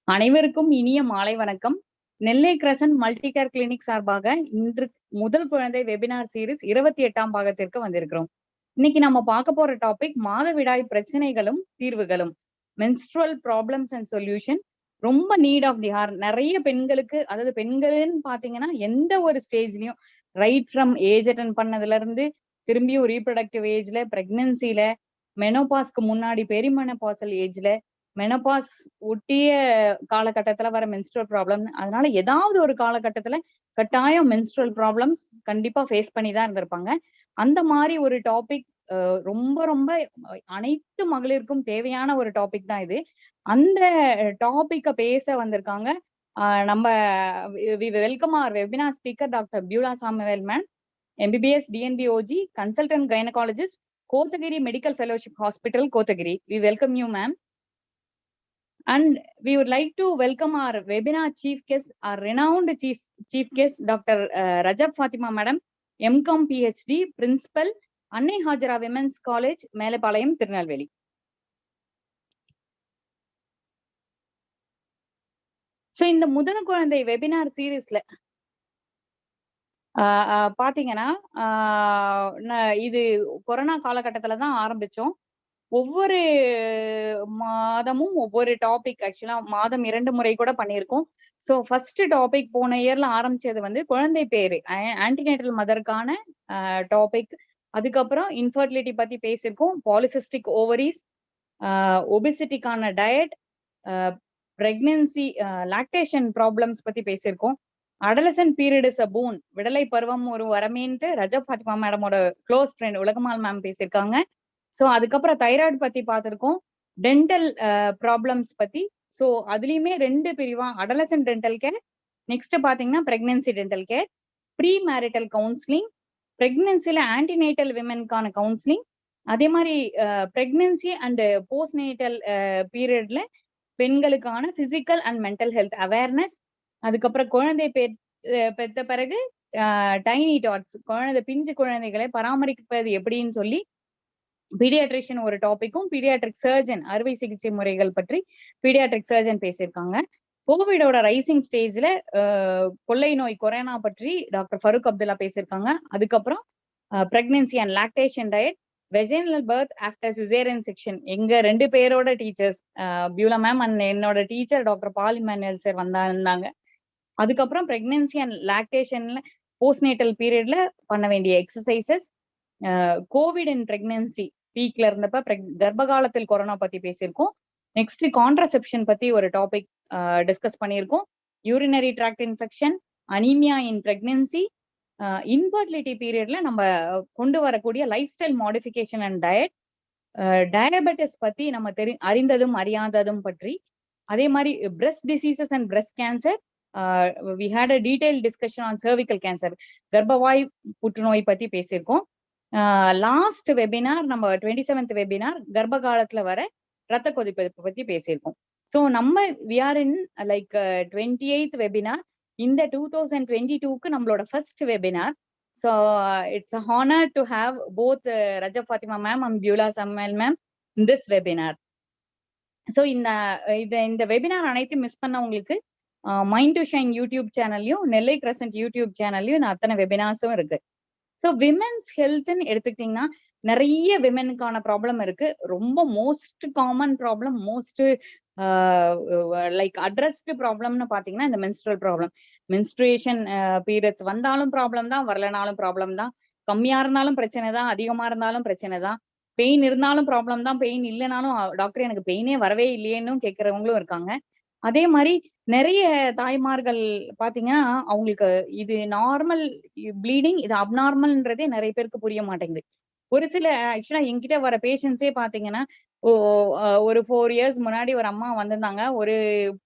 அனைவருக்கும் இனிய மாலை வணக்கம். நெல்லை கிரசன்ட் மல்டிகேர் கிளினிக் சார்பாக இன்று முதல் குழந்தை வெபினார் சீரிஸ் 28ஆம் பாகத்திற்கு வந்திருக்கிறோம். இன்னைக்கு நம்ம பார்க்க போற டாபிக் மாதவிடாய் பிரச்சனைகளும் தீர்வுகளும், மென்ஸ்ட்ரல் ப்ராப்ளம்ஸ் அண்ட் சொல்யூஷன். ரொம்ப நீட் ஆஃப் தி ஹார். நிறைய பெண்களுக்கு, அதாவது பெண்கள்னு பாத்தீங்கன்னா எந்த ஒரு ஸ்டேஜ்லயும், ரைட் ஃப்ரம் ஏஜ் அட்டன் பண்ணதுல இருந்து திரும்பியும் ரீப்ரொடக்டிவ் ஏஜ்ல, பிரெக்னன்சில, மெனோபாஸ்க்கு முன்னாடி பெரிமெனோபாசல் ஏஜ்ல, மெனோபாஸ் ஒட்டிய காலகட்டத்துல வர மென்ஸ்ட்ரல் ப்ராப்ளம். அதனால ஏதாவது ஒரு காலகட்டத்துல கட்டாயம் மென்ஸ்ட்ரல் ப்ராப்ளம்ஸ் கண்டிப்பா ஃபேஸ் பண்ணி தான் இருந்திருப்பாங்க. அந்த மாதிரி ஒரு டாபிக் ரொம்ப ரொம்ப அனைத்து மகளிருக்கும் தேவையான ஒரு டாபிக் தான் இது. அந்த டாபிக்க பேச வந்திருக்காங்க. நம்ம welcome our webinar speaker doctor Beulah Samuel ma'am, MBBS DNB OG, consultant gynecologist, Kotagiri Medical Fellowship Hospital, Kotagiri. We welcome you, ma'am. And we would like to welcome our webinar chief guest, our renowned chief guest, Dr. Rajab Fatima Madam, MCom PhD, Principal, Annai Hajara Women's College, Melapalayam, Tirunelveli. So, இந்த முதல் குழந்தை webinar சீரீஸ்ல பாத்தீங்கன்னா, இது corona காலகட்டத்துல தான் ஆரம்பிச்சோம். ஒவ்வொரு மாதமும் ஒவ்வொரு டாபிக், ஆக்சுவலா மாதம் 2 முறை கூட பண்ணியிருக்கோம். ஸோ ஃபர்ஸ்ட் டாபிக் போன இயர்ல ஆரம்பிச்சது வந்து குழந்தை பேரு, ஆன்டிநேட்டல் மதருக்கான டாபிக். அதுக்கப்புறம் இன்ஃபர்டிலிட்டி பத்தி பேசியிருக்கோம், பாலிசிஸ்டிக் ஓவரிஸ், ஒபிசிட்டிக்கான டயட், பிரெக்னன்சி லாக்டேஷன் ப்ராப்ளம்ஸ் பத்தி பேசியிருக்கோம். Adolescent period is a boon, விடலை பருவம் ஒரு வரமேன்ட்டு ரஜப் ஃபாத்திமா மேடமோட க்ளோஸ் ஃப்ரெண்ட் உலகமால் மேம் பேசியிருக்காங்க. ஸோ அதுக்கப்புறம் தைராய்டு பத்தி பார்த்திருக்கோம், டென்டல் ப்ராப்ளம்ஸ் பத்தி. ஸோ அதுலயுமே 2 பிரிவா, அடலசன்ட் டென்டல் கேர், நெக்ஸ்ட் பாத்தீங்கன்னா pregnancy dental care, pre marital counselling, பிரெக்னன்சில ஆன்டிநேட்டல் விமென்கான கவுன்சிலிங், அதே மாதிரி பிரெக்னன்சி அண்ட் போஸ்ட் நேட்டல் பீரியட்ல பெண்களுக்கான physical and mental health awareness. அதுக்கப்புறம் குழந்தை பெற்ற பிறகு டைனி டாட்ஸ், பிஞ்சு குழந்தைகளை பராமரிப்பது எப்படின்னு சொல்லி பீடியாட்ரிஷியன் ஒரு டாபிக்கும், பீடியாட்ரிக் சர்ஜன் அறுவை சிகிச்சை முறைகள் பற்றி பீடியாட்ரிக் சர்ஜன் பேசியிருக்காங்க. கோவிடோட ரைசிங் ஸ்டேஜ்ல கொள்ளை நோய் கொரோனா பற்றி டாக்டர் ஃபருக் அப்துல்லா பேசியிருக்காங்க. அதுக்கப்புறம் pregnancy and lactation diet, vaginal birth after caesarean section, எங்க 2 பேரோட டீச்சர்ஸ், பியூலா மேம் அண்ட் என்னோட டீச்சர் டாக்டர் பால் இமானுவேல் சார் இருந்தாங்க. அதுக்கப்புறம் பிரெக்னன்சி அண்ட் லாக்டேஷன்ல போஸ்ட்நேட்டல் பீரியட்ல பண்ண வேண்டிய எக்ஸசைசஸ், கோவிட் அண்ட் பிரெக்னன்சி பீக்ல இருந்தப்ப கர்ப்ப காலத்தில் கொரோனா பத்தி பேசியிருக்கோம். நெக்ஸ்ட் கான்ட்ரசெப்ஷன் பத்தி ஒரு டாபிக் டிஸ்கஸ் பண்ணியிருக்கோம். யூரினரி ட்ராக்ட் இன்ஃபெக்ஷன், அனீமியா இன் பிரெக்னன்சி, இன்ஃபர்டிலிட்டி பீரியட்ல நம்ம கொண்டு வரக்கூடிய life style modification and diet, diabetes பத்தி நம்ம அறிந்ததும் அறியாததும் பற்றி, அதே மாதிரி breast diseases and breast cancer, we had a detailed discussion on cervical cancer, கர்ப்பவாய் புற்றுநோய் பத்தி பேசியிருக்கோம். லாஸ்ட் வெபினார், நம்ம 27th வெபினார், கர்ப்ப காலத்துல வர ரத்த கொதிப்பு பத்தி பேசியிருக்கோம். ஸோ நம்ம we are in like 28th webinar. இந்த 2022க்கு நம்மளோட first webinar. So it's a honor to have both Rajab Fathima ma'am and Beulah Samuel ma'am in this webinar. So இந்த வெபினார் அனைத்தும் மிஸ் பண்ணவங்களுக்கு மைண்ட் டு ஷைன் யூடியூப் சேனல்லையும், Nellai crescent YouTube சேனல்லையும் அத்தனை வெபினார்ஸும் இருக்கு. ஸோ விமென்ஸ் ஹெல்த்ன்னு எடுத்துக்கிட்டீங்கன்னா நிறைய விமெனுக்கான ப்ராப்ளம் இருக்கு. ரொம்ப most common problem, most like addressed ப்ராப்ளம்னு பாத்தீங்கன்னா இந்த மென்ஸ்ட்ரல் ப்ராப்ளம். மென்ஸ்ட்ரேஷன் பீரியட்ஸ் வந்தாலும் ப்ராப்ளம் தான், வரலனாலும் ப்ராப்ளம் தான், கம்மியா இருந்தாலும் பிரச்சனை தான், அதிகமா இருந்தாலும் பிரச்சனை தான், பெயின் இருந்தாலும் ப்ராப்ளம் தான், பெயின் இல்லைனாலும் டாக்டர் எனக்கு பெயினே வரவே இல்லையேன்னு கேட்கறவங்களும் இருக்காங்க. அதே மாதிரி நிறைய தாய்மார்கள் பாத்தீங்கன்னா அவங்களுக்கு இது நார்மல் ப்ளீடிங், இது அப்நார்மல்ன்றதே நிறைய பேருக்கு புரிய மாட்டேங்குது. ஒரு சில ஆக்சுவலா என்கிட்ட வர பேஷண்ட்ஸே பாத்தீங்கன்னா, ஒரு 4 இயர்ஸ் முன்னாடி ஒரு அம்மா வந்திருந்தாங்க. ஒரு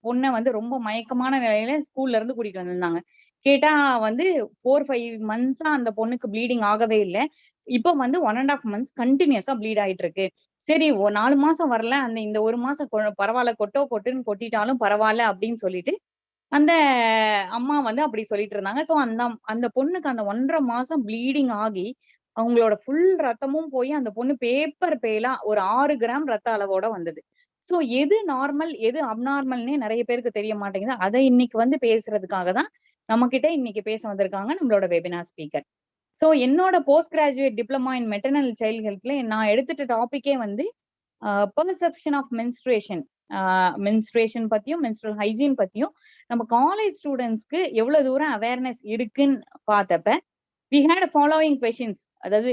பொண்ணை வந்து ரொம்ப மயக்கமான நிலையில ஸ்கூல்ல இருந்து கூட்டிட்டு வந்திருந்தாங்க. கேட்டா வந்து 4-5 மந்த்ஸா அந்த பொண்ணுக்கு ப்ளீடிங் ஆகவே இல்லை. இப்போ வந்து 1.5 months கண்டினியூஸா ப்ளீட் ஆயிட்டு இருக்கு. சரி 4 மாசம் வரல, இந்த 1 மாசம் பரவாயில்ல, கொட்டுன்னு கொட்டிட்டாலும் பரவாயில்ல அப்படின்னு சொல்லிட்டு அந்த அம்மா வந்து அப்படி சொல்லிட்டு இருந்தாங்க. ஸோ அந்த பொண்ணுக்கு அந்த 1.5 மாசம் ப்ளீடிங் ஆகி அவங்களோட ஃபுல் ரத்தமும் போய் அந்த பொண்ணு பேப்பர் பேலா ஒரு 6 கிராம் ரத்த அளவோட வந்தது. சோ எது நார்மல் எது அப்நார்மல்னே நிறைய பேருக்கு தெரிய மாட்டேங்குது. அதை இன்னைக்கு வந்து பேசுறதுக்காக தான் நம்ம கிட்ட இன்னைக்கு பேச வந்திருக்காங்க நம்மளோட வெபினார் ஸ்பீக்கர். சோ என்னோட post graduate diploma in maternal child ஹெல்த்ல நான் எடுத்துட்ட டாபிக்கே வந்து பெர்செப்ஷன் ஆஃப் மென்ஸ்ட்ரேஷன். மென்ஸ்ட்ரேஷன் பத்தியும் மென்ஸ்ட்ரல் ஹைஜீன் பத்தியும் நம்ம காலேஜ் ஸ்டூடெண்ட்ஸ்க்கு எவ்வளவு தூரம் அவேர்னஸ் இருக்குன்னு பார்த்தப்ப we had a following questions. அதாவது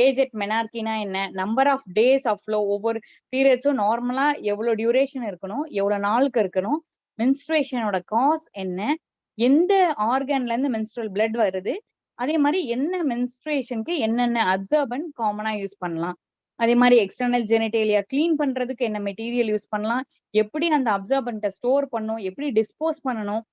ஏஜ் அட் மெனார்கினா என்ன, number of days of flow, ஒவ்வொரு பீரியட்ஸும் நார்மலா எவ்வளவு டியூரேஷன் இருக்கணும், எவ்வளவு நாளுக்கு இருக்கணும், மென்ஸ்ட்ரேஷனோட காஸ் என்ன, எந்த ஆர்கன்ல இருந்து மென்ஸ்ட்ரல் பிளட் வருது, அதே மாதிரி என்ன மென்ஸ்ட்ரேஷனுக்கு என்னென்ன அப்சர்பன்ட் காமனா யூஸ் பண்ணலாம், அதே மாதிரி எக்ஸ்டர்னல் ஜெனிடேலியா கிளீன் பண்றதுக்கு என்ன மெட்டீரியல் யூஸ் பண்ணலாம், எப்படி அந்த அப்சர்பன்ட்டை ஸ்டோர் பண்ணணும், எப்படி டிஸ்போஸ் பண்ணணும்,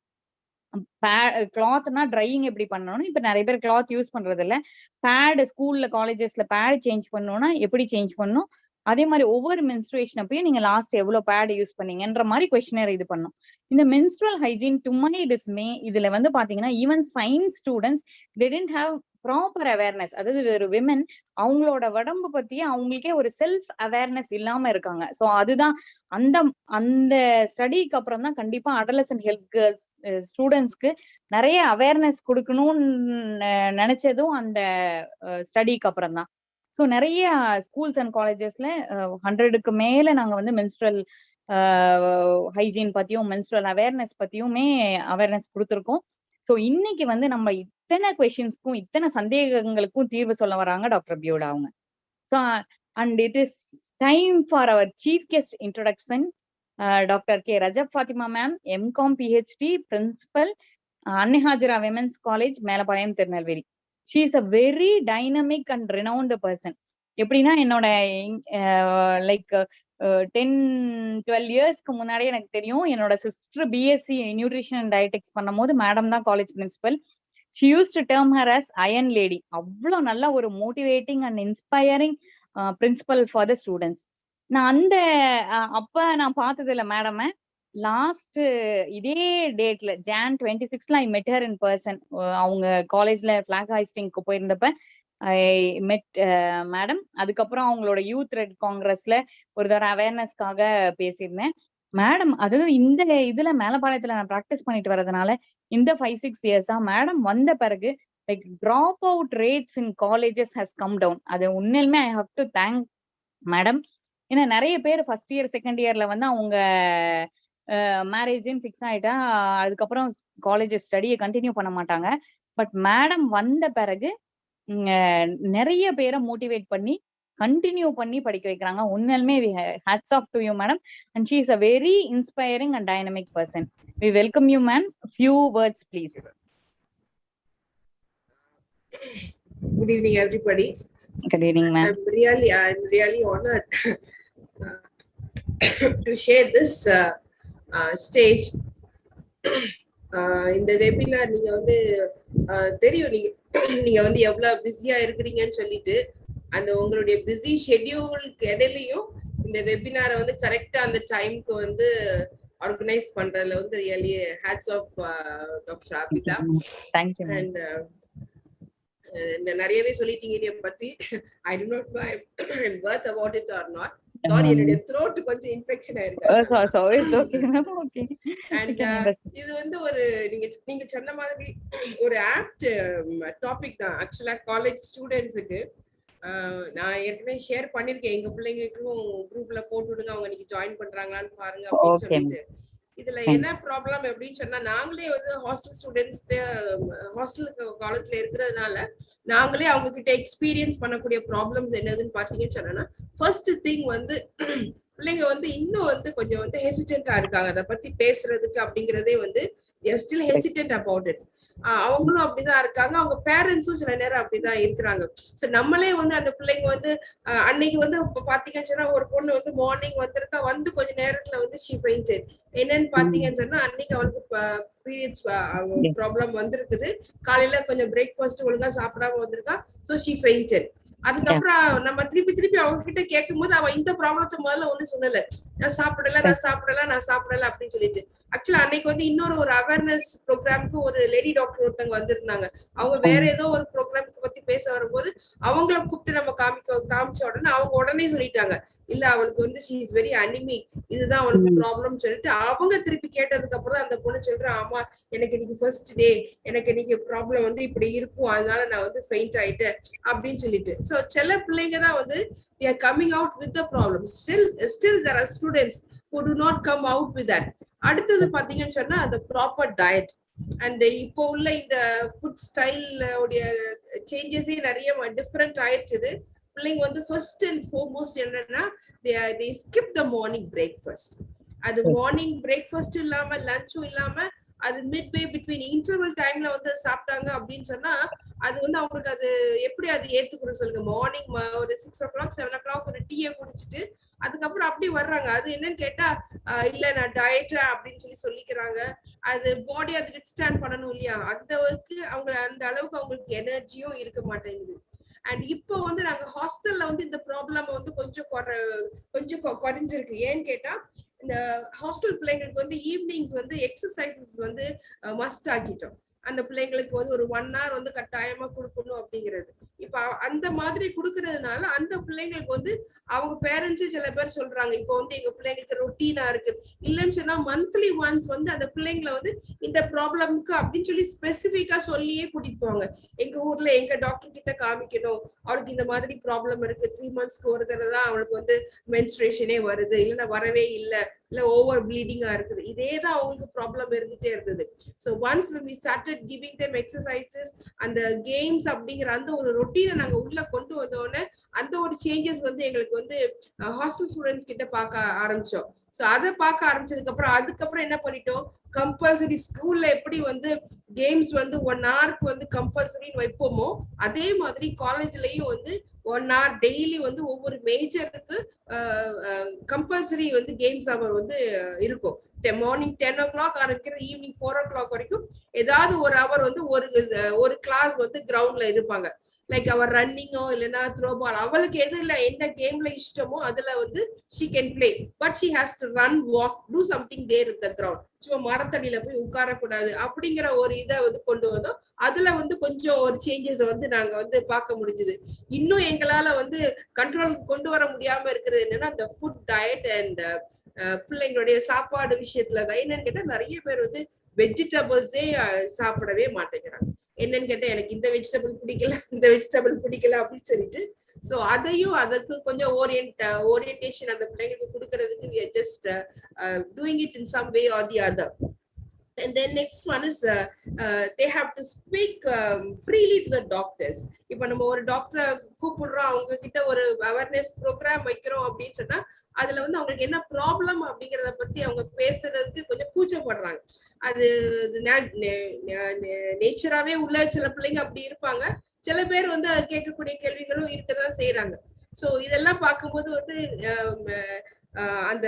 கிளாத்னா ட்ரையிங் எப்படி பண்ணணும். இப்ப நிறைய பேர் கிளாத் யூஸ் பண்றது இல்ல. பேட் ஸ்கூல்ல காலேஜஸ்ல பேட் சேஞ்ச் பண்ணணும்னா எப்படி சேஞ்ச் பண்ணணும், அதே மாதிரி ஒவ்வொரு மென்ஸ்ட்ரேஷன் அப்பயும் நீங்க லாஸ்ட் எவ்வளவு பேட் யூஸ் பண்ணீங்கன்ற மாதிரி கொஸ்டினர் இது பண்ணும். இந்த மென்ஸ்ட்ரல் ஹைஜீன் டு மை டிஸ்மே இதுல வந்து பாத்தீங்கன்னா even science students they didn't have proper awareness. அதாவது ஒரு விமன் அவங்களோட உடம்பு பத்தியே அவங்களுக்கே ஒரு செல்ஃப் அவேர்னஸ் இல்லாம இருக்காங்க. சோ அதுதான் அந்த அந்த ஸ்டடிக்கு அப்புறம் தான் கண்டிப்பா அடலசன்ட் ஹெல்த் கேர்ள்ஸ் ஸ்டூடெண்ட்ஸ்க்கு நிறைய அவேர்னஸ் கொடுக்கணும்னு நினைச்சதும் அந்த ஸ்டடிக்கு அப்புறம் தான். ஸோ நிறைய ஸ்கூல்ஸ் அண்ட் காலேஜஸ்ல 100க்கு மேல நாங்க வந்து மென்ஸ்ட்ரல் ஹைஜீன் பத்தியும் மென்ஸ்ட்ரல் அவேர்னஸ் பத்தியுமே அவேர்னஸ் கொடுத்துருக்கோம். ஸோ இன்னைக்கு வந்து நம்ம இத்தனை கொஸ்டின்ஸ்க்கும் இத்தனை சந்தேகங்களுக்கும் தீர்வு சொல்ல வராங்க டாக்டர் பியூலா அவங்க. So and it is time for our chief guest introduction. Doctor K Rajab Fathima ma'am, MCom PhD, principal, Annai Hajira women's college, Melapalayam, Tirunelveli. She is a very dynamic and renowned person. எப்படின்னா என்னோட லைக் 10-12 இயர்ஸ்க்கு முன்னாடியே எனக்கு தெரியும். என்னோட sister BSc nutrition and dietetics பண்ணும் போது madam தான் college principal. She use to term her as iron lady. அவ்வளோ நல்ல ஒரு motivating and inspiring principal for the students. நான் அந்த அப்ப நான் பார்த்தது இல்லை மேடம். லாஸ்ட் இதே டேட்ல Jan 26 ஐ மெட் ஹர் இன் பர்சன். அவங்க காலேஜ்ல பிளாக் ஹாய்ஸ்டிங்க்கு போயிருந்தப்ப ஐ மெட் மேடம். அதுக்கப்புறம் அவங்களோட யூத் ரெட் காங்கிரஸ்ல ஒரு தடவை அவேர்னஸ்க்காக பேசியிருந்தேன் மேடம். அதாவது இந்த இதுல மேலப்பாளையத்துல நான் ப்ராக்டிஸ் பண்ணிட்டு வர்றதுனால இந்த 5-6 இயர்ஸா மேடம் வந்த பிறகு like drop out rates in colleges has come down. அது உண்மையிலுமே I have to thank madam. ஏன்னா நிறைய பேர் ஃபர்ஸ்ட் இயர் செகண்ட் இயர்ல வந்து அவங்க மேரேஜும் ஃபிக்ஸ் ஆயிட்டா அதுக்கப்புறம் காலேஜ் ஸ்டடியை கண்டினியூ பண்ண மாட்டாங்க. பட் மேடம் வந்த பிறகு நிறைய பேரை மோட்டிவேட் பண்ணி கண்டினியூ பண்ணி படிக்க வைக்கிறாங்க. உண்மையிலுமே hats off to you madam. And she is a very inspiring and dynamic person. We welcome you ma'am. Few words please. Good evening, everybody. Good evening, ma'am. I'm really honored to share this stage. இந்த webinar நீங்க வந்து தெரியும், நீங்க வந்து எவ்வளவு பிஸியா இருக்கிறீங்கன்னு சொல்லிட்டு அந்த உங்களுடைய பிஸி ஷெட்யூலுக்கு இடையிலையும் இந்த வெபினாரை வந்து கரெக்டா அந்த டைம்க்கு வந்து ஆர்கனைஸ் பண்றதுல வந்து really hats off doctor Abitha. Thank you. And நிறையவே சொல்லிட்டீங்க என்னைய பத்தி. I do not know if I'm worth about it or not. Sorry, என்னோட throat கொஞ்சம் இன்ஃபெக்ஷன் ஆயிருக்கு. So it's okay ma'am. Okay. And இது வந்து ஒரு நீங்க சொன்ன மாதிரி ஒரு ஆப்ட் டாபிக் தான் ஆக்சுவலா காலேஜ் ஸ்டூடெண்ட்ஸுக்கு. நான் ஏற்கனவே ஷேர் பண்ணிருக்கேன், எங்க பிள்ளைங்களுக்கும் குரூப்ல போட்டு விடுங்க, அவங்க இன்னைக்கு ஜாயின் பண்றாங்களான்னு பாருங்க அப்படின்னு சொல்லிட்டு. இதுல என்ன ப்ராப்ளம் அப்படின்னு சொன்னா, நாங்களே வந்து ஹாஸ்டல் ஸ்டூடெண்ட்ஸ் ஹாஸ்டலுக்கு காலேஜ்ல இருக்கிறதுனால நாங்களே அவங்க கிட்ட எக்ஸ்பீரியன்ஸ் பண்ணக்கூடிய ப்ராப்ளம்ஸ் என்னதுன்னு பாத்தீங்கன்னு சொன்னா, ஃபர்ஸ்ட் திங் வந்து பிள்ளைங்க வந்து இன்னும் வந்து கொஞ்சம் வந்து ஹெசிடென்டா இருக்காங்க அதை பத்தி பேசுறதுக்கு. அப்படிங்கறதே வந்து still hesitant about it. அவங்களும் அப்படிதான் இருக்காங்க, அவங்க பேரண்ட்ஸும் சில நேரம் அப்படிதான் இருக்கிறாங்க. சோ நம்மளே வந்து அந்த பிள்ளைங்க வந்து அன்னைக்கு வந்து பாத்தீங்கன்னு சொன்னா ஒரு பொண்ணு வந்து மார்னிங் வந்திருக்கா, வந்து கொஞ்ச நேரத்துல வந்து she fainted. என்னன்னு பாத்தீங்கன்னு சொன்னா அன்னைக்கு அவளுக்கு பீரியட்ஸ் ப்ராப்ளம் வந்திருக்குது. காலையில கொஞ்சம் பிரேக்ஃபாஸ்ட் ஒழுங்கா சாப்பிடாம வந்திருக்கா. So she fainted. அதுக்கப்புறம் நம்ம திருப்பி அவங்க கிட்ட கேட்கும் போது அவ இந்த ப்ராப்ளத்தை முதல்ல ஒண்ணு சொல்லல, நான் சாப்பிடல அப்படின்னு சொல்லிட்டு. ஆக்சுவலா அன்னைக்கு வந்து இன்னொரு ஒரு அவேர்னஸ் ப்ரோக்ராமுக்கு ஒரு லேடி டாக்டர் ஒருத்தவங்க வந்திருந்தாங்க. அவங்க வேற ஏதோ ஒரு ப்ரோக்ராமுக்கு பத்தி பேச வரும்போது அவங்கள கூப்பிட்டு நம்ம காமிச்ச உடனே அவங்க உடனே சொல்லிட்டாங்க, இல்ல அவளுக்கு வந்து ஷீ இஸ் வெரி அனிமிக், இதுதான் அவளுக்கு ப்ராப்ளம் சொல்லிட்டு அவங்க திருப்பி கேட்டதுக்கு அப்புறம் தான் அந்த பொண்ணு சொல்றேன், ஆமா எனக்கு இன்னைக்கு ஃபர்ஸ்ட் டே, எனக்கு இன்னைக்கு ப்ராப்ளம் வந்து இப்படி இருக்கும், அதனால நான் வந்து ஃபெயிண்ட் ஆயிட்டேன் அப்படின்னு சொல்லிட்டு. சோ சில பிள்ளைங்க தான் வந்து they are coming out with the problem. Still there are students who do not come out with that. அடுத்தது பாத்தீங்கன்னு சொன்னா அந்த ப்ராப்பர் டயட். அண்ட் இப்போ உள்ள இந்த ஃபுட் ஸ்டைல் உடைய சேஞ்சஸே நிறைய டிஃப்ரெண்ட் ஆயிடுச்சு. பிள்ளைங்க வந்து ஃபர்ஸ்ட் அண்ட் ஃபோர்மோஸ்ட் என்னன்னா they skip the morning breakfast. அது மார்னிங் பிரேக்ஃபாஸ்ட் இல்லாம லஞ்சும் இல்லாம அது மிட் வே பிட்வீன் இன்டர்வல் டைம்ல வந்து சாப்பிட்டாங்க அப்படின்னு சொன்னா அது வந்து அவங்களுக்கு அது எப்படி அது ஏத்துக்கணும் சொல்லுங்க. மார்னிங் ஒரு 6 o'clock 7 o'clock ஒரு டீயை குடிச்சிட்டு அதுக்கப்புறம் அப்படி வர்றாங்க. அது என்னன்னு கேட்டா இல்ல நான் டயட் அப்படின்னு சொல்லிக்கிறாங்க. அது பாடி அது வித்ஸ்டாண்ட் பண்ணணும் இல்லையா, அந்த அளவுக்கு அவங்களுக்கு எனர்ஜியும் இருக்க மாட்டேங்குது. அண்ட் இப்போ வந்து நாங்க ஹாஸ்டல்ல வந்து இந்த ப்ராப்ளம் வந்து கொஞ்சம் குறைஞ்சிருக்கு. ஏன்னு கேட்டா இந்த ஹாஸ்டல் பிள்ளைங்களுக்கு வந்து ஈவினிங்ஸ் வந்து எக்ஸசைசஸ் வந்து மஸ்ட் ஆக்கிட்டோம். அந்த பிள்ளைங்களுக்கு வந்து ஒரு 1 hour வந்து கட்டாயமா கொடுக்கணும் அப்படிங்கிறது. இப்ப அந்த மாதிரி கொடுக்கறதுனால அந்த பிள்ளைங்களுக்கு வந்து அவங்க பேரண்ட்ஸே சில பேர் சொல்றாங்க, இப்போ வந்து எங்க பிள்ளைங்களுக்கு ரொட்டீனா இருக்கு. இல்லைன்னு சொன்னா மந்த்லி ஒன்ஸ் வந்து அந்த பிள்ளைங்களை வந்து இந்த ப்ராப்ளம்க்கு அப்படின்னு சொல்லி ஸ்பெசிபிக்கா சொல்லியே கூட்டிட்டு போவாங்க. எங்க ஊர்ல எங்க டாக்டர் கிட்ட காமிக்கணும், அவளுக்கு இந்த மாதிரி ப்ராப்ளம் இருக்கு, 3 monthsக்கு ஒரு தடவை தான் அவளுக்கு வந்து மென்ஸ்ட்ரேஷனே வருது, இல்லைன்னா வரவே இல்லை, இல்ல ஓவர் ப்ளீடிங்கா இருக்குது. இதேதான் அவங்களுக்கு ப்ராப்ளம் இருந்துட்டே இருந்தது. So once when we started giving them exercises, அந்த கேம்ஸ் அப்படிங்கிற அந்த ஒரு ரொட்டீனை நாங்க உள்ள கொண்டு வந்தோடனே அந்த ஒரு சேஞ்சஸ் வந்து எங்களுக்கு வந்து ஹாஸ்டல் ஸ்டூடெண்ட்ஸ் கிட்ட பார்க்க ஆரம்பிச்சோம். ஸோ அதை பார்க்க ஆரம்பிச்சதுக்கு அதுக்கப்புறம் என்ன பண்ணிட்டோம், கம்பல்சரி ஸ்கூல்ல எப்படி வந்து கேம்ஸ் வந்து 1 hourக்கு வந்து கம்பல்சரின்னு வைப்போமோ அதே மாதிரி காலேஜ்லயும் வந்து 1 hour டெய்லி வந்து ஒவ்வொரு மேஜருக்கு கம்பல்சரி வந்து கேம்ஸ் அவர் வந்து இருக்கும். மார்னிங் 10 o'clock ஆரம்பிக்கிற ஈவினிங் 4 o'clock வரைக்கும் ஏதாவது ஒரு அவர் வந்து ஒரு கிளாஸ் வந்து கிரவுண்ட்ல இருப்பாங்க. லைக் அவர் ரன்னிங்கோ இல்லைன்னா த்ரோ பால், அவளுக்கு எதுல என்ன கேம்ல இஷ்டமோ அதுல வந்து she can play, but she has to run, walk, do something there in the ground. சும்மா மரத்தடியில போய் உட்காரக்கூடாது அப்படிங்கிற ஒரு இதை வந்து கொண்டு வந்தோம். அதுல வந்து கொஞ்சம் ஒரு சேஞ்சஸ் வந்து நாங்க வந்து பார்க்க முடிஞ்சது. இன்னும் எங்களால வந்து கண்ட்ரோலுக்கு கொண்டு வர முடியாம இருக்கிறது என்னன்னா அந்த ஃபுட் டயட் அண்ட் பிள்ளைங்களுடைய சாப்பாடு விஷயத்துலதான். என்னன்னு கேட்டா நிறைய பேர் வந்து வெஜிடபிள்ஸே சாப்பிடவே மாட்டேங்கிறாங்க. என்னன்னு கேட்டா எனக்கு இந்த வெஜிடபிள் பிடிக்கல, இந்த வெஜிடபிள் பிடிக்கல அப்படின்னு சொல்லிட்டு. சோ அதையும் அதுக்கு கொஞ்சம் ஓரியன்டேஷன் அந்த பிள்ளைங்களுக்கு கொடுக்கறதுக்கு we are just doing it in some way or the other. And then next one is they have to speak freely to the doctors. இப்ப நம்ம ஒரு டாக்டரை கூப்பிடுறோம், அவங்க கிட்ட ஒரு அவேர்னஸ் ப்ரோக்ராம் வைக்கிறோம் அப்படின்னு சொன்னா அதுல வந்து அவங்களுக்கு என்ன ப்ராப்ளம் அப்படிங்கறத பத்தி அவங்க பேசுறதுக்கு கொஞ்சம் கூச்சப்படுறாங்க. அது நேச்சராவே உள்ள சில பிள்ளைங்க அப்படி இருப்பாங்க, சில பேர் வந்து கேட்கக்கூடிய கேள்விகளும் இருக்கதான் செய்யறாங்க. சோ இதெல்லாம் பார்க்கும்போது வந்து அந்த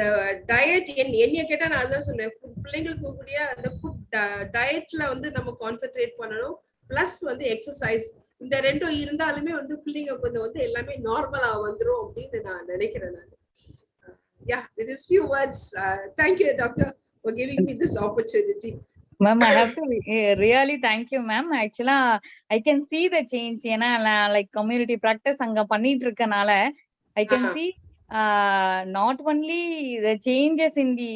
டயட் என்னைய கேட்டா நான் அதான் சொன்னேன், பிள்ளைங்களுக்கு கூடிய அந்த ஃபுட் டயட்ல வந்து நம்ம கான்சென்ட்ரேட் பண்ணணும். பிளஸ் வந்து எக்ஸசைஸ், இந்த ரெண்டும் இருந்தாலுமே வந்து பிள்ளைங்க கொஞ்சம் வந்து எல்லாமே நார்மலா வந்துரும் அப்படின்னு நான் நினைக்கிறேன். நான் yeah, with these few words, thank you doctor for giving me this opportunity. Ma'am, I have to really thank you ma'am. Actually I can see the change. ஏன்னா like community practice அங்க பண்ணிட்டு இருக்கனால I can see not only the changes in the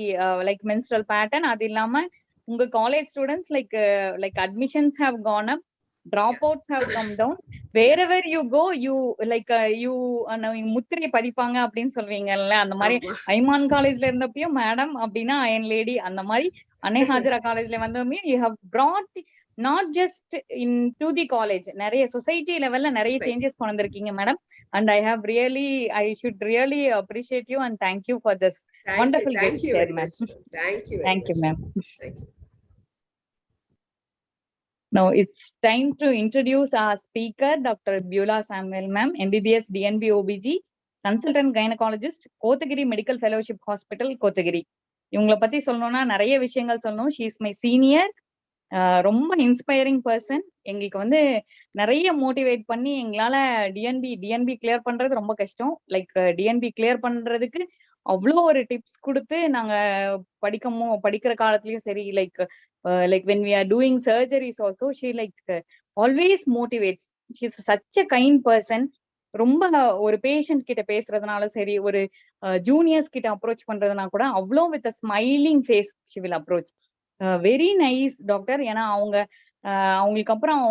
like menstrual pattern, அது இல்லாம உங்க college students like admissions have gone up, dropouts have come down. Wherever you go, you like you முத்திரை பதிப்பாங்க அப்படின்னு சொல்வீங்கல்ல, அந்த மாதிரி ஐமான் காலேஜ்ல இருந்தப்பயும் மேடம் அப்படின்னா அயன் லேடி, அந்த மாதிரி அன்னை ஹாஜரா காலேஜ்ல வந்தோமே you have brought not just into the college, நிறைய சொசைட்டி லெவல்ல நிறைய சேஞ்சஸ் கொண்டு வந்திருக்கீங்க madam. And I should really appreciate you and thank you for this wonderful gift, ma'am. Thank you ma'am. Now it's time to introduce our speaker, Dr. Beulah Samuel ma'am, MBBS DNB OBG, consultant gynecologist, Kothagiri Medical Fellowship Hospital, Kothagiri. இவங்களை பத்தி சொல்லணும்னா நிறைய விஷயங்கள் சொல்லணும். she is my senior, ரொம்ப inspiring person. எங்களுக்கு வந்து நிறைய மோட்டிவேட் பண்ணி எங்களால டிஎன்பி கிளியர் பண்றது ரொம்ப கஷ்டம். லைக் டிஎன்பி கிளியர் பண்றதுக்கு அவ்வளோ ஒரு டிப்ஸ் கொடுத்து நாங்க படிக்கிற காலத்துலயும் சரி, like when we are doing surgeries also, she like always motivates. She is such a kind person. ரொம்ப ஒரு பேஷண்ட் கிட்ட பேசுறதுனாலும் சரி, ஒரு ஜூனியர்ஸ் கிட்ட அப்ரோச் பண்றதுனா கூட அவ்வளோ with smiling face she will approach. Very nice doctor. ஏன்னா அவங்களுக்கு அப்புறம்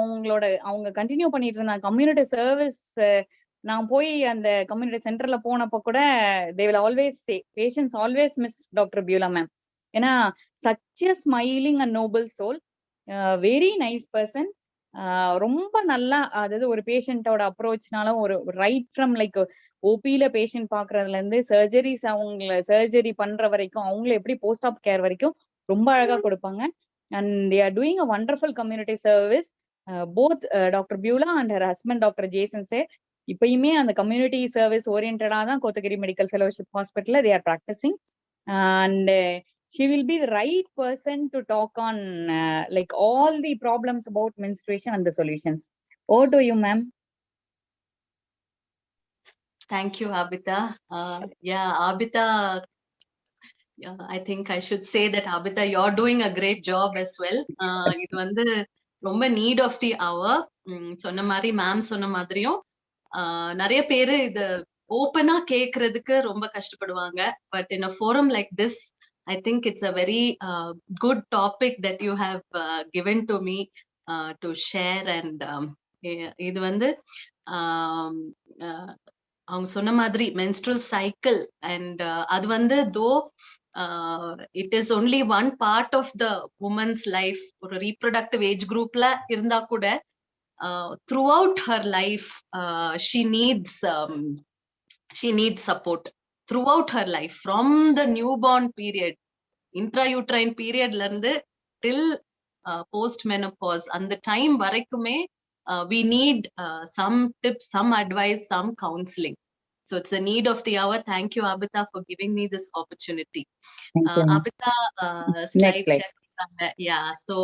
அவங்க கண்டினியூ பண்ணிட்டு இருந்தாங்க கம்யூனிட்டி சர்வீஸ். நான் போய் அந்த கம்யூனிட்டி சென்டர்ல போனப்போ கூட they will always say patients always miss doctor Beulah ma'am. ஏன்னா such a smiling and noble soul, very nice person. ரொம்ப நல்லா, அதாவது ஒரு பேஷண்டோட அப்ரோச்னாலும் ஒரு ரைட் ஃப்ரம் லைக் ஓபியில பேஷண்ட் பாக்குறதுல இருந்து சர்ஜரிஸ், அவங்கள சர்ஜரி பண்ற வரைக்கும், அவங்கள எப்படி போஸ்ட் ஆப் கேர் வரைக்கும் ரொம்ப அழகா கொடுப்பாங்க. And they are doing a wonderful community service. Both doctor Beulah and her husband doctor Jason sir இப்பயுமே அந்த கம்யூனிட்டி சர்வீஸ் ஓரியன்டா தான் கோத்தகிரி மெடிக்கல் ஃபெலோஷிப் ஹாஸ்பிட்டல்ல they are practising. And she will be the right person to talk on like all the problems about menstruation and the solutions. Over to you, ma'am. Thank you, Abita. Yeah, Abita, I think I should say that Abita, you're doing a great job as well. இது வந்து ரொம்ப need of the hour. சொன்ன மாதிரி ma'am சொன்ன மாதிரியும் நிறைய பேரு இது ஓப்பனா கேக்குறதுக்கு ரொம்ப கஷ்டப்படுவாங்க. But in a forum like this, I think it's a very good topic that you have given to me to share. And இது வந்து அவங்க சொன்ன மாதிரி menstrual cycle, and அது வந்து though it is only one part of the woman's life, ஒரு reproductive age groupல இருந்தா கூட throughout her life she needs support throughout her life, from the newborn period, intrauterine period la irundhu till post menopause, and the time varaikume we need some tips, some advice, some counseling. So it's a need of the hour. Thank you, Abita, for giving me this opportunity. Abita, slide share. Yeah, so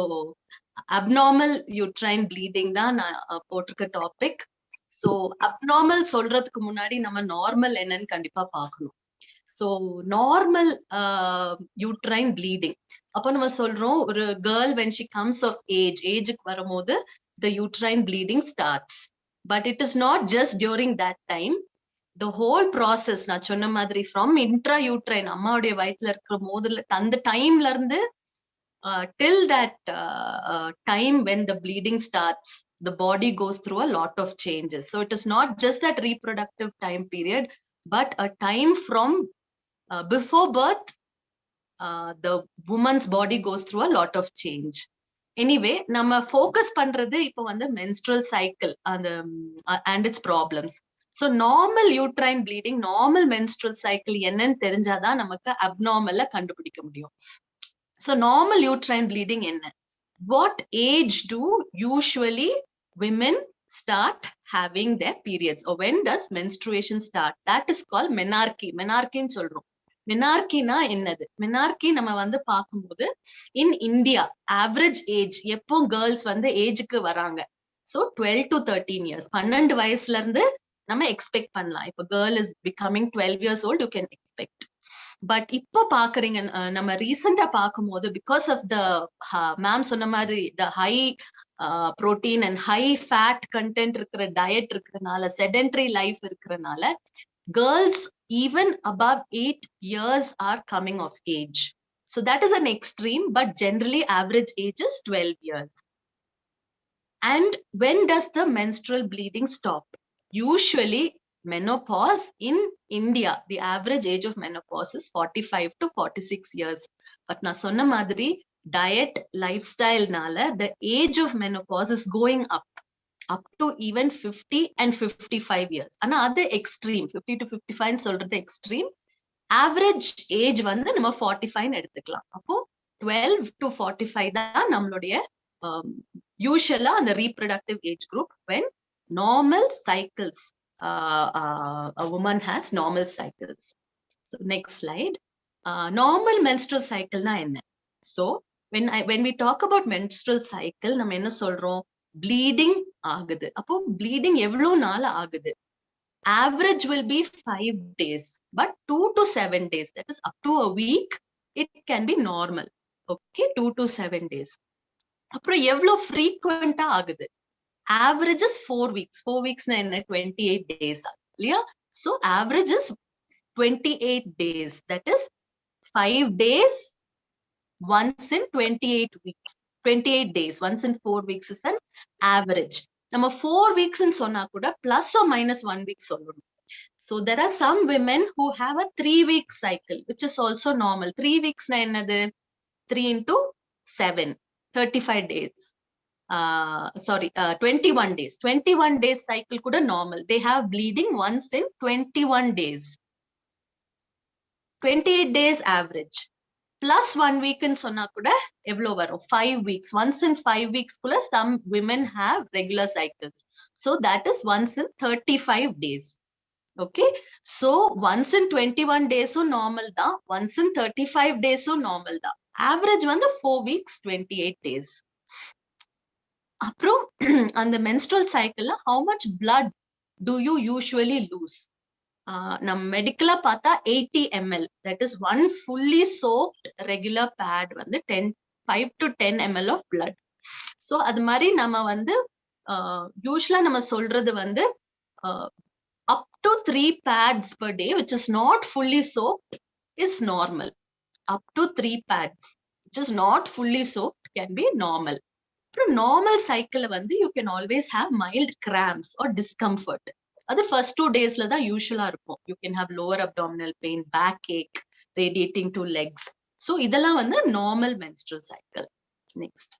abnormal uterine bleeding da na potrukka topic. So abnormal சொல்றதுக்கு முன்னாடி நம்ம normal என்னன்னு கண்டிப்பா பார்க்கணும். So normal uterine bleeding, அப்ப நம்ம சொல்றோம் ஒரு girl when she comes of age-க்கு வரும்போது the uterine bleeding starts. But it is not just during that time. The whole process நான் சொன்ன மாதிரி from intrauterine அம்மாவுடைய வயித்துல இருக்கிற போதுல அந்த டைம்ல இருந்து till that time when the bleeding starts, the body goes through a lot of changes. So it is not just that reproductive time period, but a time from before birth, the woman's body goes through a lot of change. Anyway, நம்ம focus பண்றது இப்போ வந்து menstrual cycle and its problems. So normal uterine bleeding, normal menstrual cycle என்னன்னு தெரிஞ்சாதான் நமக்கு abnormal கண்டுபிடிக்க முடியும். So normal uterine bleeding என்ன? What age do usually women start having their periods, or when does menstruation start? That is called menarche. menarche ன்னு சொல்றோம். menarche na என்னது? menarche நம்ம வந்து பார்க்கும்போது in India average age எப்போ girls வந்து ஏஜ்க்கு வராங்க, so 12 to 13 years, 12 வயசுல இருந்து நம்ம எக்ஸ்பெக்ட் பண்ணலாம். இப்போ girl is becoming 12 years old, you can expect. But இப்போ பாக்குறீங்க நம்ம ரீசெண்டா பார்க்கும்போது பிகாஸ் ஆஃப் த மேம் சொன்ன மாதிரி the high protein and high fat content இருக்கிற டயட் இருக்கிறதுனால, செடென்டரி லைஃப் இருக்கிறதுனால girls even above 8 years are coming of age. So that is an extreme, but generally average age is 12 years. And when does the menstrual bleeding stop? Usually menopause in India, the average age of menopause is 45 to 46 years. But na sonna madri diet lifestyle nala the age of menopause is going up to even 50 and 55 years. Ana adu extreme, 50 to 55 சொல்றது extreme. Average age வந்து நம்ம 45 ன்னு எடுத்துக்கலாம். அப்போ 12 to 45 தான் நம்மளுடைய usually அந்த reproductive age group when normal cycles, a woman has normal cycles. So next slide. Normal menstrual cycle na enna? So when we talk about menstrual cycle, நம்ம என்ன சொல்றோம்? bleeding ஆகுது. அப்போ bleeding எவ்வளோ நாள் ஆகுது? Average will be 5 days, but 2 to 7 days, that is up to a week, it can be normal. Okay, 2 to 7 days. அப்புறம் எவ்வளோ frequent ஆகுது? average is 4 weeks. 4 weeks na enna 28 days. Clear? So average is 28 days. That is 5 days once in 28 weeks. 28 days once in 4 weeks is an average. நம்ம 4 weeks ன்னு சொன்னா கூட plus or minus 1 week சொல்லணும். So there are some women who have a 3-week cycle, which is also normal. 3 weeks na என்னது? 3 into 7, 35 days. 21 days. 21 days cycle kuda normal. They have bleeding once in 21 days. 28 days average. Plus 1 week in sonna kuda evlo varum? 5 weeks. Once in 5 weeks kulla some women have regular cycles. So that is once in 35 days. Okay. So once in 21 days so normal da. Once in 35 days so normal da. Average வந்து 4 weeks, 28 days. அப்புறம் அந்த menstrual cycle how much blood do you usually lose? நம்ம மெடிக்கலா பார்த்தா 80 ml, that is one fully soaked regular pad வந்து 5 to 10 ml of blood. So அது மாதிரி நம்ம வந்து யூஸ்வலா நம்ம சொல்றது வந்து up to 3 pads per day, which is not fully soaked, is normal. Up to 3 pads, which is not fully soaked, can be normal. Normal cycle வந்து you can always have mild cramps or discomfort. அது first 2 days la da usually இருக்கும். You can have lower abdominal pain, backache, radiating to legs. So இதெல்லாம் வந்து normal menstrual cycle. Next.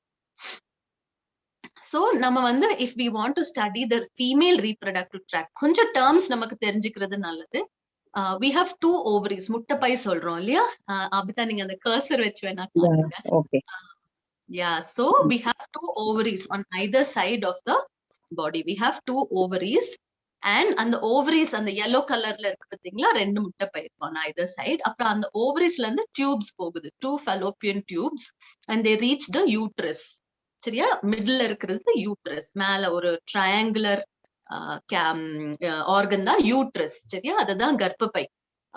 So நம்ம வந்து if we want to study the female reproductive tract, கொஞ்சம் terms நமக்கு தெரிஞ்சிக்கிறது நல்லது. We have 2 ovaries. முட்டைப்பை சொல்றோம் இல்லையா? அபிதா நீங்க அந்த cursor வச்சு வேணா காட்டுங்க. Okay. Yeah, so we have 2 ovaries on either side of the body. We have 2 ovaries, and அந்த ovaries அந்த yellow colorல இருக்கு பாத்தீங்களா, 2 முட்டைப்பை இருக்கும் on either side. அப்புறம் அந்த ovaries-ல இருந்து tubes போகுது, 2 fallopian tubes, and they reach the uterus. சரியா? மிடில்ல இருக்கிறது uterus. மேல ஒரு triangular organ தான் uterus. சரியா? அதுதான் கர்ப்பப்பை.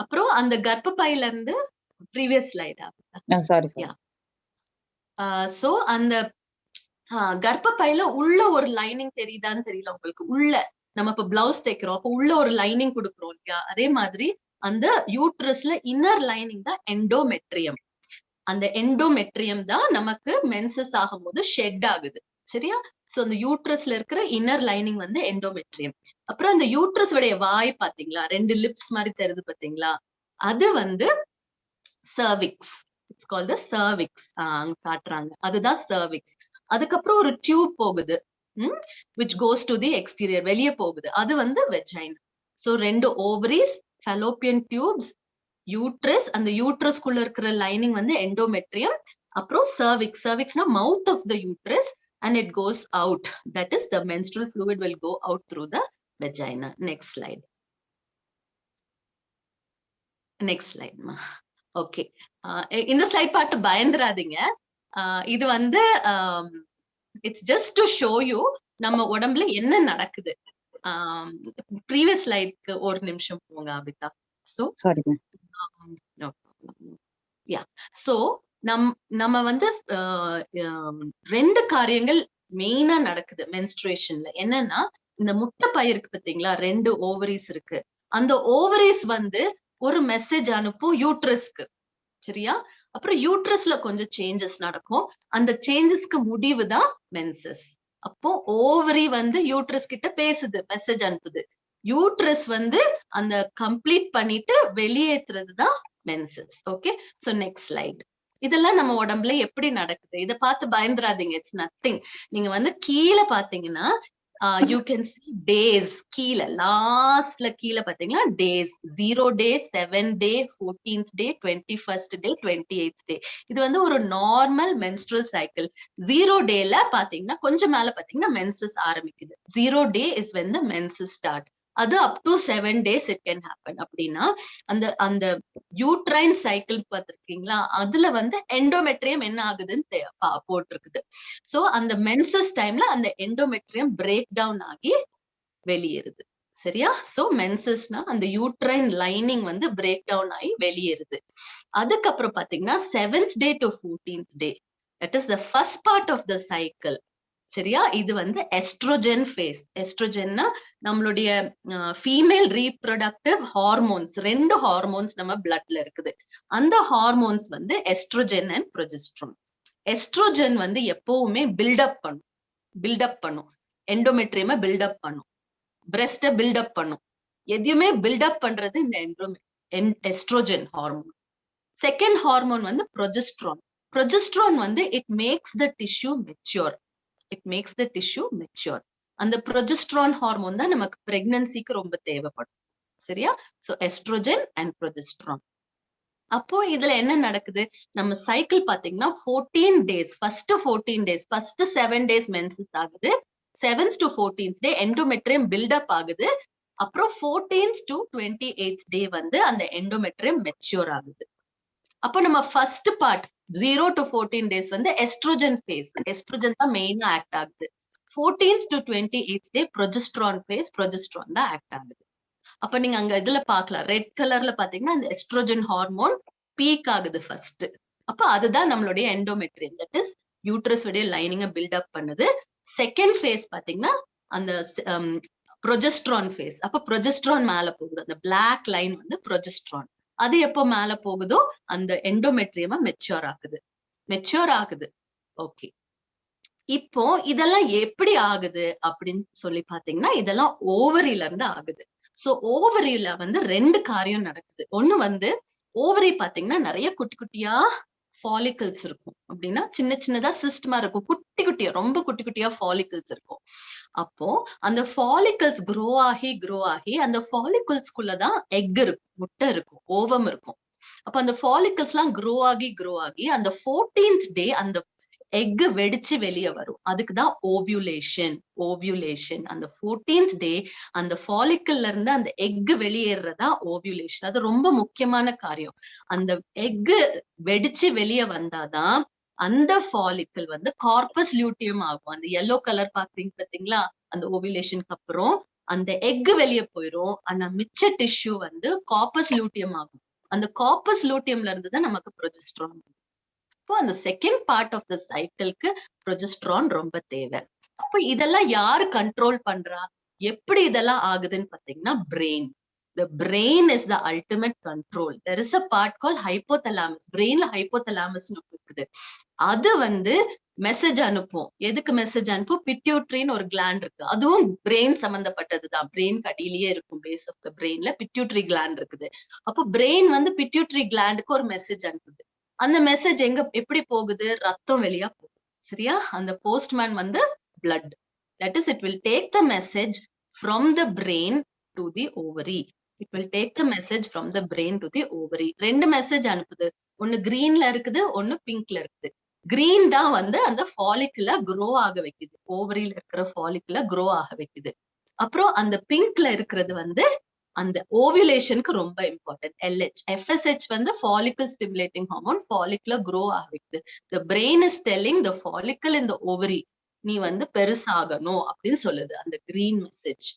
அப்புறம் அந்த கர்ப்பப்பையில இருந்து previous slide. Sorry. Yeah. So அந்த கர்ப்பப்பையில உள்ள ஒரு லைனிங் தெரியுதான்னு தெரியல உங்களுக்கு. உள்ள நம்ம இப்ப பிளவுஸ் தைக்கிறோம், அப்ப உள்ள ஒரு லைனிங் கொடுக்குறோம் இல்லையா? அதே மாதிரி அந்த யூட்ரஸ்ல இன்னர் லைனிங் தான் எண்டோமெட்ரியம். அந்த எண்டோமெட்ரியம் தான் நமக்கு மென்சஸ் ஆகும் போது ஷெட் ஆகுது. சரியா? சோ அந்த யூட்ரஸ்ல இருக்கிற இன்னர் லைனிங் வந்து எண்டோமெட்ரியம். அப்புறம் அந்த யூட்ரஸ் உடைய வாய் பாத்தீங்களா, 2 லிப்ஸ் மாதிரி தெரியுது பாத்தீங்களா, அது வந்து cervix. It's called the cervix. காட்டுறாங்க, அதுதான் cervix. அதுக்கப்புறம் ஒரு டியூப் போகுது, which goes to the exterior, வெளியே போகுது, அது வந்து vagina. So 2 ovaries, fallopian tubes, uterus, அந்த uterus குள்ள இருக்கிற லைனிங் வந்து endometrium, அப்புறம் cervix. Cervixனா mouth of the uterus, and it goes out. That is the menstrual fluid will go out through the vagina. Next slide. Next slide ma. Okay, இந்த slide பார்த்து பயந்துராதீங்க. இது வந்து it's just to show you நம்ம உடம்புல என்ன நடக்குது. Previous ஸ்லைட்க்கு ஒரு நிமிஷம் போங்க Abitha. So sorry. Yeah, so நம்ம வந்து 2 காரியங்கள் மெயினா நடக்குது மென்ஸ்ட்ரேஷன்ல. என்னன்னா, இந்த முட்டைப்பை இருக்கு பாத்தீங்களா, 2 ஓவரிஸ் இருக்கு. அந்த ஓவரிஸ் வந்து ஒரு மெசேஜ் அனுப்பும் யூட்ரஸ்க்கு. சரியா? அப்புறம் யூட்ரஸ்ல கொஞ்சம் சேஞ்சஸ் நடக்கும். அந்த சேஞ்சஸ்க்கு முடிவு தான் மென்சஸ். அப்போ ஓவரி வந்து யூட்ரஸ் கிட்ட பேசுது, மெசேஜ் அனுப்புது. யூட்ரஸ் வந்து அந்த கம்ப்ளீட் பண்ணிட்டு வெளியேற்றுறது தான் menses. Okay, so next slide. இதெல்லாம் நம்ம உடம்புல எப்படி நடக்குது, இதை பார்த்து பயந்துராதீங்க. It's nothing. நீங்க வந்து கீழே பாத்தீங்கன்னா you can see days. கீழே லாஸ்ட்ல கீழே பாத்தீங்கன்னா days, 0 day, 7 day, 14th day, 21st day, 28th day. இது வந்து ஒரு நார்மல் menstrual cycle. 0 dayல பாத்தீங்கன்னா கொஞ்சம் மேல பாத்தீங்கன்னா menses ஆரம்பிக்குது. 0 day is when the menses start. அது up to 7 days it can happen. அப்படின்னா அந்த யூட்ரைன் சைக்கிள் பார்த்திருக்கீங்களா, அதுல வந்து எண்டோமெட்ரியம் என்ன ஆகுதுன்னு போட்டிருக்குது. சோ அந்த மென்சஸ் டைம்ல அந்த எண்டோமெட்ரியம் பிரேக் டவுன் ஆகி வெளியேறுது. சரியா? சோ மென்சஸ்னா அந்த யூட்ரைன் லைனிங் வந்து பிரேக் டவுன் ஆகி வெளியேறுது. அதுக்கப்புறம் பாத்தீங்கன்னா 7th day to 14th day, that is the first part of the cycle. சரியா? இது வந்து எஸ்ட்ரோஜன் ஃபேஸ். எஸ்ட்ரோஜன்னா நம்மளுடைய ஃபீமேல் ரீப்ரொடக்டிவ் ஹார்மோன்ஸ், 2 ஹார்மோன்ஸ் நம்ம பிளட்ல இருக்குது. அந்த ஹார்மோன்ஸ் வந்து எஸ்ட்ரோஜன் அண்ட் ப்ரொஜெஸ்ட்ரான். எஸ்ட்ரோஜன் வந்து எப்பவுமே பில்டப் பண்ணும், எண்டோமெட்ரியமை பில்டப் பண்ணும், பிரெஸ்ட பில்டப் பண்ணும். எதையுமே பில்டப் பண்றது இந்த எஸ்ட்ரோஜன் ஹார்மோன். செகண்ட் ஹார்மோன் வந்து ப்ரொஜெஸ்ட்ரான். ப்ரொஜெஸ்ட்ரான் வந்து it makes the tissue mature. அந்த ப்ரொஜெஸ்ட்ரான் ஹார்மோன் தான் நமக்கு பிரெக்னன்சிக்கு ரொம்ப தேவைப்படும். சரியா? So estrogen and progesterone. அப்போ இதுல என்ன நடக்குது? நம்ம சைக்கிள் பாத்தீங்கன்னா 14 days, first 14 days, first 7 days menses ஆகுது. 7th to 14th day endometrium build up ஆகுது. அப்புறம் 14th to 28th day வந்து அந்த எண்டோமெட்ரியம் மெச்சூர் ஆகுது. அப்போ நம்ம ஃபர்ஸ்ட் பார்ட் 0 to 14 days வந்து எஸ்ட்ரோஜன் ஃபேஸ். எஸ்ட்ரோஜன் தான் மெயினா ஆக்ட் ஆகுது. 14th to 28th day progesterone phase. Progesterone தான் ஆக்ட் ஆகுது. அப்ப நீங்க அங்க இதுல பாக்கலாம், ரெட் கலர்ல பாத்தீங்கன்னா அந்த எஸ்ட்ரோஜன் ஹார்மோன் பீக் ஆகுது ஃபர்ஸ்ட். அப்ப அதுதான் நம்மளுடைய எண்டோமெட்ரியம், தட் இஸ் யூட்ரஸ் உடைய லைனிங்க பில்டப் பண்ணுது. செகண்ட் ஃபேஸ் பாத்தீங்கன்னா அந்த ப்ரொஜெஸ்ட்ரான் ஃபேஸ். அப்ப ப்ரொஜெஸ்ட்ரான் மேல போகுது, அந்த பிளாக் லைன் வந்து ப்ரொஜெஸ்ட்ரான். அது எப்போ மேல போகுதோ அந்த எண்டோமெட்ரியமா மெச்சூர் ஆகுது. ஓகே, இப்போ இதெல்லாம் எப்படி ஆகுது அப்படின்னு சொல்லி பாத்தீங்கன்னா, இதெல்லாம் ஓவரியில இருந்து ஆகுது. சோ ஓவரியில வந்து 2 காரியம் நடக்குது. ஒண்ணு வந்து ஓவரி பாத்தீங்கன்னா நிறைய குட்டி குட்டியா ஃபாலிகல்ஸ் இருக்கும். அப்படின்னா சின்ன சின்னதா சிஸ்டமா இருக்கும், குட்டி குட்டியா, ரொம்ப குட்டி குட்டியா ஃபாலிகல்ஸ் இருக்கும். அப்போ அந்த ஃபாலிகல்ஸ் grow ஆகி அந்த ஃபாலிகல்ஸ்குள்ளதான் எக் இருக்கும், முட்டை இருக்கும், ஓவம் இருக்கும். அப்ப அந்த ஃபாலிகல்ஸ் எல்லாம் grow ஆகி அந்த 14th day அந்த எக் வெடிச்சு வெளியே வரும். அதுக்குதான் ஓவியுலேஷன். அந்த 14th day அந்த ஃபாலிக்கல்ல இருந்து அந்த எக் வெளியேறதா ஓவியுலேஷன். அது ரொம்ப முக்கியமான காரியம். அந்த எக் வெடிச்சு வெளியே வந்தாதான் அந்த ஃபாலிக்கல் வந்து கார்பஸ் லியூட்டியம் ஆகும். அந்த yellow கலர் பாத்தீங்களா? அந்த ஓவியுலேஷனுக்கு அப்புறம் அந்த எக் வெளியே போயிரும். ஆனா மிச்ச டிஷ்யூ வந்து கார்பஸ் லியூட்டியம் ஆகும். அந்த கார்பஸ் லியூட்டியம்ல இருந்து தான் நமக்கு ப்ரொஜெஸ்ட்ரான். அப்போ அந்த செகண்ட் பார்ட் ஆஃப் த சைக்கிள்க்கு ப்ரொஜெஸ்ட்ரான் ரொம்ப தேவை. அப்போ இதெல்லாம் யாரு கண்ட்ரோல் பண்றா? எப்படி இதெல்லாம் ஆகுதுன்னு பாத்தீங்கன்னா brain. The brain is the ultimate control. There is a part called hypothalamus. பிரெயின்ல ஹைப்போதலாமஸ் இருக்குது. அது வந்து மெசேஜ் அனுப்பும். எதுக்கு மெசேஜ் அனுப்பும்? பிட்யூட்ரின்னு ஒரு கிளாண்ட் இருக்கு, அதுவும் பிரெயின் சம்பந்தப்பட்டதுதான். பிரெயின் அடியிலேயே இருக்கும், பேஸ் ஆஃப் த பிரெயின்ல பிட்யூட்ரி கிளாண்ட் இருக்குது. அப்போ பிரெயின் வந்து பிட்யூட்ரி கிளாண்டுக்கு ஒரு மெசேஜ் அனுப்புது. அந்த மெசேஜ் எப்படி போகுது? ரத்தம் வழியா போகுது. சரியா? அந்த போஸ்ட்மேன் வந்து blood. That is, it will take the message from the brain to the ovary. It will take the message from the brain to the ovary. 2 message அனுப்புது. ஒன்னு கிரீன்ல இருக்குது, ஒன்னு பிங்க்ல இருக்குது. கிரீன் தான் வந்து அந்த ஃபாலிக்குல grow ஆக வைக்குது, ஓவரியில இருக்கிற ஃபாலிக்குல grow ஆக வைக்குது. அப்புறம் அந்த பிங்க்ல இருக்கிறது வந்து அந்த ஓவியுலேஷனுக்கு ரொம்ப இம்பார்ட்டன்ட். LH, FSH வந்து follicle stimulating hormone, follicle grow ஆகுது. The brain is telling the follicle in the ovary, நீ வந்து பெருசாகணும் அப்படின்னு சொல்லுது அந்த green message.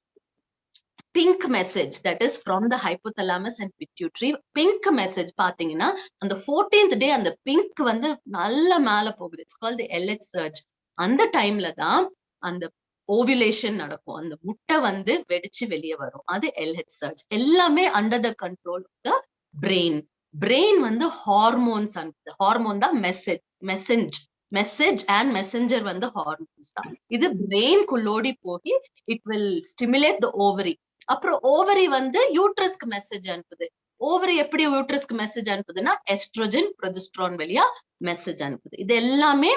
Pink message, that is from the hypothalamus and pituitary. Pink message பாத்தீங்கன்னா அந்த 14th day அந்த pink வந்து நல்ல மேல போகுது. It's called the LH surge. அந்த டைம்ல தான் அந்த ஓவியுலேஷன் நடக்கும், அந்த முட்டை வந்து வெடிச்சு வெளியே வரும். அது LH surge. எல்லாமே under the control of the brain. Brain வந்து ஹார்மோன்ஸ் அனுப்புது. ஹார்மோன் தான் மெசேஜ் அண்ட் மெசஞ்சர் வந்து ஹார்மோன்ஸ் தான். இது பிரெயின்குள்ளோடி போய் it will stimulate the ovary. அப்புறம் ஓவரி வந்து யூட்ரஸ்க்கு மெசேஜ் அனுப்புது. ஓவரி எப்படி யூட்ரஸ்க்கு மெசேஜ் அனுப்புதுன்னா எஸ்ட்ரோஜன் ப்ரொஜெஸ்ட்ரான் வழியா மெசேஜ் அனுப்புது. இது எல்லாமே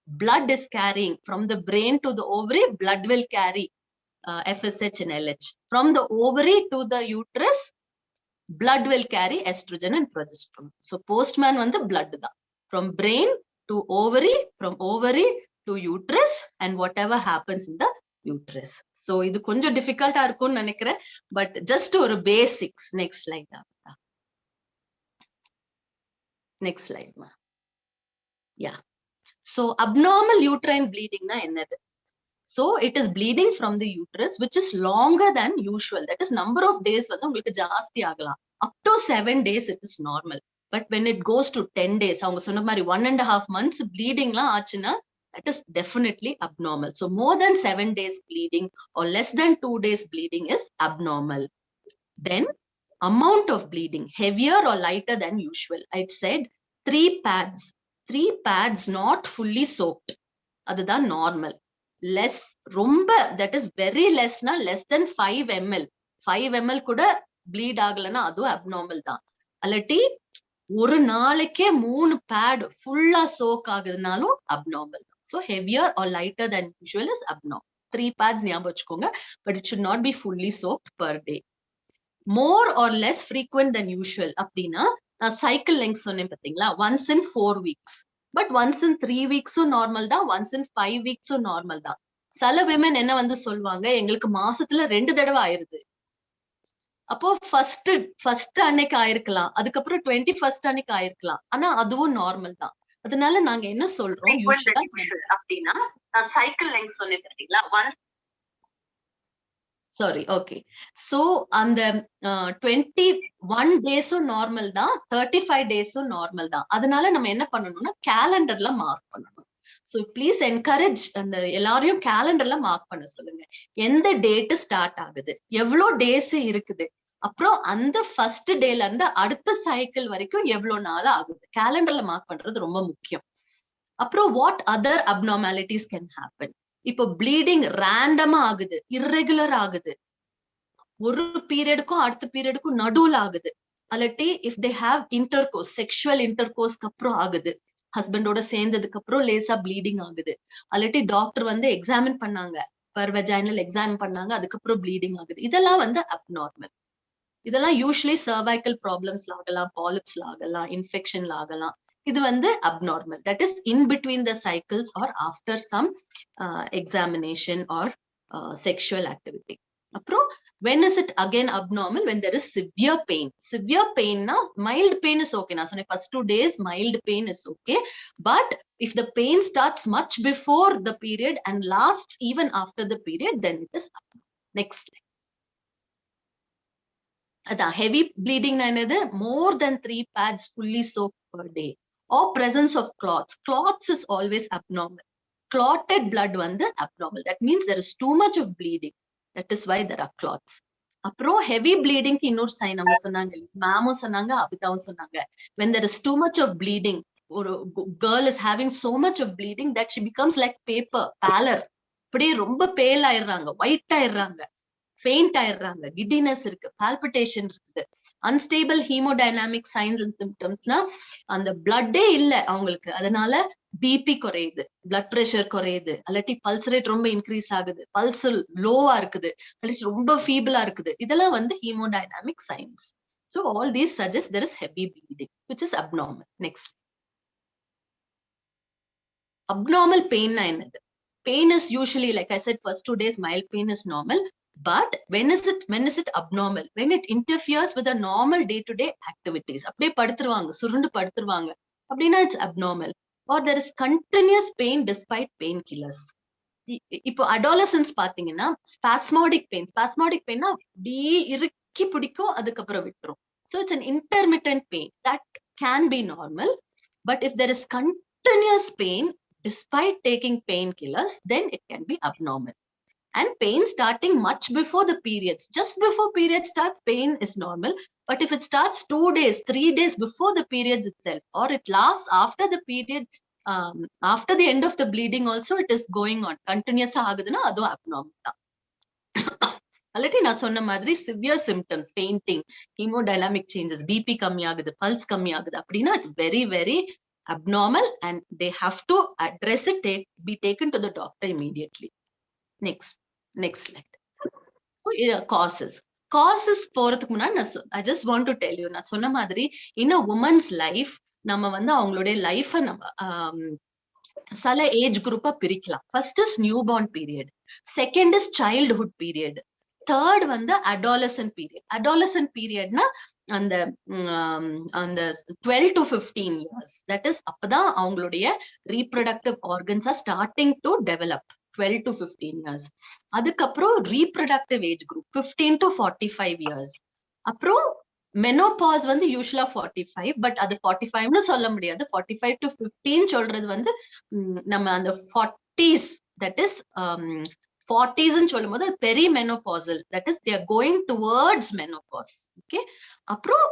blood is carrying from the brain to the ovary. Blood will carry FSH and LH. From the ovary to the uterus, blood will carry estrogen and progesterone. So postman வந்து blood தான். From brain to ovary, from ovary to uterus, and whatever happens in the uterus. So இது கொஞ்சம் டிஃபிகல்ட்டா இருக்கும்னு நினைக்கிறேன், but just ஒரு basics. Next slide தான். Next slide மா. யா. So abnormal uterine bleeding na ennadu? So it is bleeding from the uterus which is longer than usual. That is number of days vandu ungalku jaasti agala. Up to 7 days it is normal. But when it goes to 10 days, avanga sonna mari 1.5 months bleeding la aachina That is definitely abnormal. So more than 7 days bleeding or less than 2 days bleeding is abnormal. Then amount of bleeding, heavier or lighter than usual. I said 3 pads. 3 pads not fully soaked. That's normal. Less, romba, that is very less, na, less than 5 ml. 5 ml kuda bleed agalana, adu abnormal da. Alati, ஒரு நாளைக்கே 3 pad full soak ஆகுதுனாலும் abnormal. So heavier or lighter than usual is abnormal. 3 pads ஞாபகம் வச்சுக்கோங்க, but it should not be fully soaked per day. More or less frequent than usual அப்படின்னா, நான் cycle length சொன்னேன் பாத்தீங்களா, once in 4 weeks. But once in 3 weeks normal தான், once in 5 weeks normal தான். சில women என்ன வந்து சொல்வாங்க, எங்களுக்கு மாசத்துல 2 தடவை ஆயிருது. அப்போ ஃபர்ஸ்ட் அன்னைக்கு ஆயிருக்கலாம், அதுக்கப்புறம் 21st அன்னைக்கு ஆயிருக்கலாம், ஆனா அதுவும் நார்மல் தான். அதனால நாங்க என்ன சொல்றோம், அப்படின்னா நான் சைக்கிள் லெங்த் சொன்னேன் பாத்தீங்களா, சாரி, ஓகே. சோ அந்த 21 டேஸும் நார்மல் தான், 35 டேஸும் நார்மல் தான். அதனால நம்ம என்ன பண்ணணும்னா கேலண்டர்ல மார்க் பண்ணணும். சோ ப்ளீஸ் என்கரேஜ், அந்த எல்லாரையும் கேலண்டர்ல மார்க் பண்ண சொல்லுங்க. எந்த டேட் ஸ்டார்ட் ஆகுது, எவ்வளவு டேஸ் இருக்குது, அப்புறம் அந்த ஃபர்ஸ்ட் டேல இருந்து அடுத்த சைக்கிள் வரைக்கும் எவ்வளவு நாள் ஆகுது, கேலண்டர்ல மார்க் பண்றது ரொம்ப முக்கியம். அப்புறம் what other abnormalities can happen. இப்போ ப்ளீடிங் ரேண்டமா ஆகுது, இர்ரெகுலர் ஆகுது, ஒரு பீரியடுக்கும் அடுத்த பீரியடுக்கும் நடுவுல ஆகுது. அல்லாட்டி if they have intercourse, sexual இன்டர்கோர்ஸ்க்கு அப்புறம் ஆகுது, ஹஸ்பண்டோட சேர்ந்ததுக்கு அப்புறம் லேசா ப்ளீடிங் ஆகுது. அல்லாட்டி டாக்டர் வந்து எக்ஸாமின் பண்ணாங்க, பர் வெஜைனல் எக்ஸாமின் பண்ணாங்க, அதுக்கப்புறம் ப்ளீடிங் ஆகுது. இதெல்லாம் வந்து அப்நார்மல். இதெல்லாம் யூஸ்வலி சர்வைக்கல் ப்ராப்ளம்ஸ்ல ஆகலாம், பாலிப்ஸ்ல ஆகலாம், இன்ஃபெக்ஷன்ல ஆகலாம். இது வந்து abnormal. That is in between the cycles or after some examination or sexual activity. அப்புறம் when is it again abnormal? When there is severe pain. Severe pain na, mild pain is okay. நான் சொன்னேன் first 2 days mild pain is okay. But if the pain starts much before the period and lasts even after the period, then it is abnormal. Next slide. அதான் heavy bleeding na என்னது, more than 3 pads fully soaked per day. Or presence of clots. Clots is always abnormal. Clotted blood வந்து abnormal. That means there is too much of bleeding. That is why there are clots. அப்புறம் heavy bleeding க்கு இன்னொரு sign அவங்க சொன்னாங்க, மேமும் சொன்னாங்க, அபிதாவும் சொன்னாங்க. When there is too much of bleeding, ஒரு girl is having so much of bleeding that she becomes like paper, pallor. அப்படியே ரொம்ப பேல் ஆயிடுறாங்க, ஒயிட் ஆயிடுறாங்க, ஃபெயிண்ட் ஆயிடுறாங்க, கிட்டினஸ் இருக்கு, பால்பிட்டேஷன் இருக்குது. அன்ஸ்டேபிள் ஹீமோடைனாமிக் சைன்ஸ் அண்ட் சிம்டம்ஸ்னா அந்த பிளட்டே இல்ல அவங்களுக்கு, அதனால பிபி குறையுது, பிளட் பிரஷர் குறையுது, அல்லாட்டி பல்ஸ் ரேட் ரொம்ப இன்க்ரீஸ் ஆகுது, பல்ஸ் லோவா இருக்குது, அல்லாட்டி ரொம்ப ஃபீபிளா இருக்குது. இதெல்லாம் வந்து ஹீமோடைனாமிக் science. So all these suggest there is heavy bleeding, which is abnormal. Next. Abnormal pain na என்னது? Pain is usually, like I said, first 2 days mild pain is normal. But when is it abnormal? When it interferes with the normal day-to-day activities. அப்படியே படுத்துருவாங்க, சுருண்டு படுத்துருவாங்க, அப்படின்னா it's abnormal. Or there is continuous pain despite painkillers. இப்போ adolescents பாத்தீங்கன்னா spasmodic pain. Spasmodic pain னா அப்படியே இறுக்கி பிடிக்கும், அதுக்கப்புறம் விட்டுரும். So it's an intermittent pain. That can be normal. But if there is continuous pain despite taking painkillers, then it can be abnormal. And pain starting much before the periods. Just before period starts, pain is normal. But if it starts 2 days, 3 days before the periods itself, or it lasts after the period, after the end of the bleeding also, it is going on. Continuous ஆகுதுன்னா அதுவும் abnormal தான். அல்லாட்டி நான் சொன்ன மாதிரி severe symptoms, fainting, hemodynamic changes, BP கம்மி ஆகுது, pulse கம்மி ஆகுது, அப்படின்னா it's very, very abnormal and they have to address it, be taken to the doctor immediately. Next slide. So causes போறதுக்கு முன்னாடி I just want to tell you, நான் சொன்ன மாதிரி in a woman's life நம்ம வந்து அவங்களுடைய லைஃப நம்ம சில ஏஜ் குரூப்பா பிரிக்கலாம். First is newborn period, second is childhood period, third வந்து அடாலசன்ட் பீரியட். அடாலசன்ட் பீரியட்னா அந்த 12 to 15 years. That is அப்பதான் அவங்களுடைய reproductive organs are starting to develop. 12 to 15 years. அதுக்கப்புறம் reproductive age group 15 to 45 years. அப்புறம் மெனோபாஸ் வந்து யூஸ்வலா 45, பட் அது 45னு சொல்ல முடியாது. 45 to 15 சொல்றது வந்து நம்ம அந்த 40s, that is 40s சொல்லும் போது perimenopausal, that is they are going towards menopause. Okay, அப்புறம்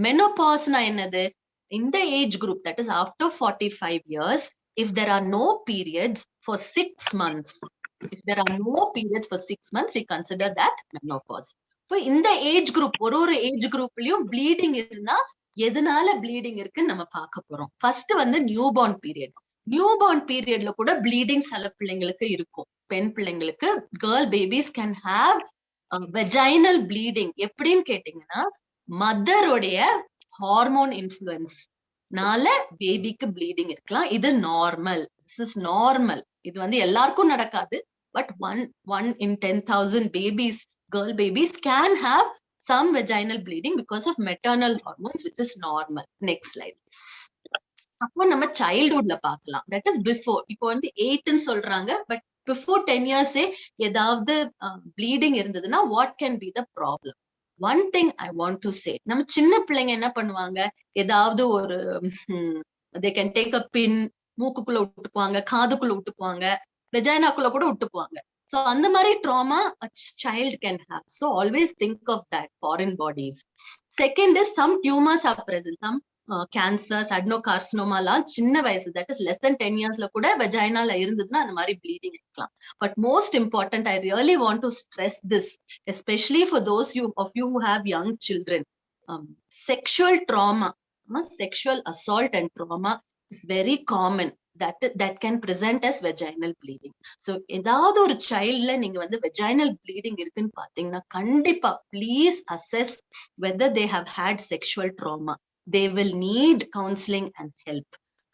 மெனோபாஸ்னா என்னது? இந்த age group, that is after 45 years, if there are no periods for 6 months, if there are no periods for 6 months, we consider that menopause. இப்போ இந்த age group, ஒரு age குரூப்லயும் bleeding இருந்தா எதனால bleeding இருக்குன்னு நம்ம பார்க்க போறோம். ஃபர்ஸ்ட் வந்து நியூபார்ன் பீரியட். நியூபார்ன் பீரியட்ல கூட ப்ளீடிங் சில பிள்ளைங்களுக்கு இருக்கும். பெண் பிள்ளைங்களுக்கு, girl babies can have vaginal bleeding. எப்படின்னு கேட்டீங்கன்னா, மதருடைய ஹார்மோன் இன்ஃப்ளூயன்ஸ்னால பேபிக்கு ப்ளீடிங் இருக்கலாம். இது நார்மல், திஸ் இஸ் நார்மல். இது வந்து எல்லாருக்கும் நடக்காது, but one in 10,000 babies, girl babies can have some vaginal bleeding because of maternal hormones, which is normal. Next slide. அப்போ நம்ம சைல்ட்ஹுட்ல பார்க்கலாம், that is before. இப்போ வந்து 8 ன்னு சொல்றாங்க, பட் before 10 years ஏதாவது bleeding இருந்ததுன்னா what can be the problem? One thing I want to say, நம்ம சின்ன பிள்ளைங்க என்ன பண்ணுவாங்க, ஏதாவது ஒரு they can take a pin, மூக்குக்குள்ள விட்டுக்குவாங்க, காதுக்குள்ள விட்டுக்குவாங்க, வெஜைனாக்குள்ள கூட விட்டுக்குவாங்க. So அந்த மாதிரி trauma a child can have. So always think of that, foreign bodies. Second is some tumors are present, some cancers, adenocarcinoma லாம் சின்ன வயசு, that is less than 10 yearsல கூட வெஜைனால இருந்ததுன்னா அந்த மாதிரி bleeding இருக்கலாம். But most important, I really want to stress this, especially for those of you who have young children. Sexual trauma, sexual assault and trauma is very common. That can present as vaginal bleeding. So ஏதாவது ஒரு சைல்ட்ல நீங்க வந்து vaginal bleeding இருக்குன்னு பாத்தீங்கன்னா, கண்டிப்பா please assess whether they have had sexual trauma. They will need counseling and help.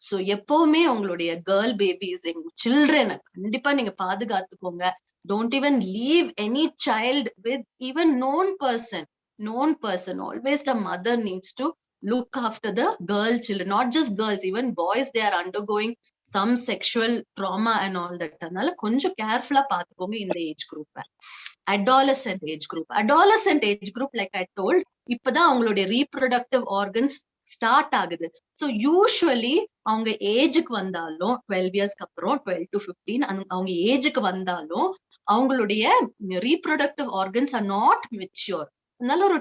So எப்பவுமே உங்களுடைய girl babies, children கண்டிப்பா நீங்க பாதுகாத்துக்கோங்க. Don't even leave any child with even known person. Always the mother needs to look after the girl children, not just girls, even boys, they are undergoing some sexual trauma and all that. அதனால கொஞ்சம் கேர்ஃபுல்லா பாத்துக்கோங்க இந்த age group. adolescent age group, like I told, இப்பதான் அவங்களுடைய reproductive organs start ஆகுது. So usually அவங்க ஏஜுக்கு வந்தாலும் 12 இயர்ஸ்க்கு அப்புறம் 12 to 15 அவங்க ஏஜுக்கு வந்தாலும் அவங்களுடைய reproductive organs are not mature. அதனால ஒரு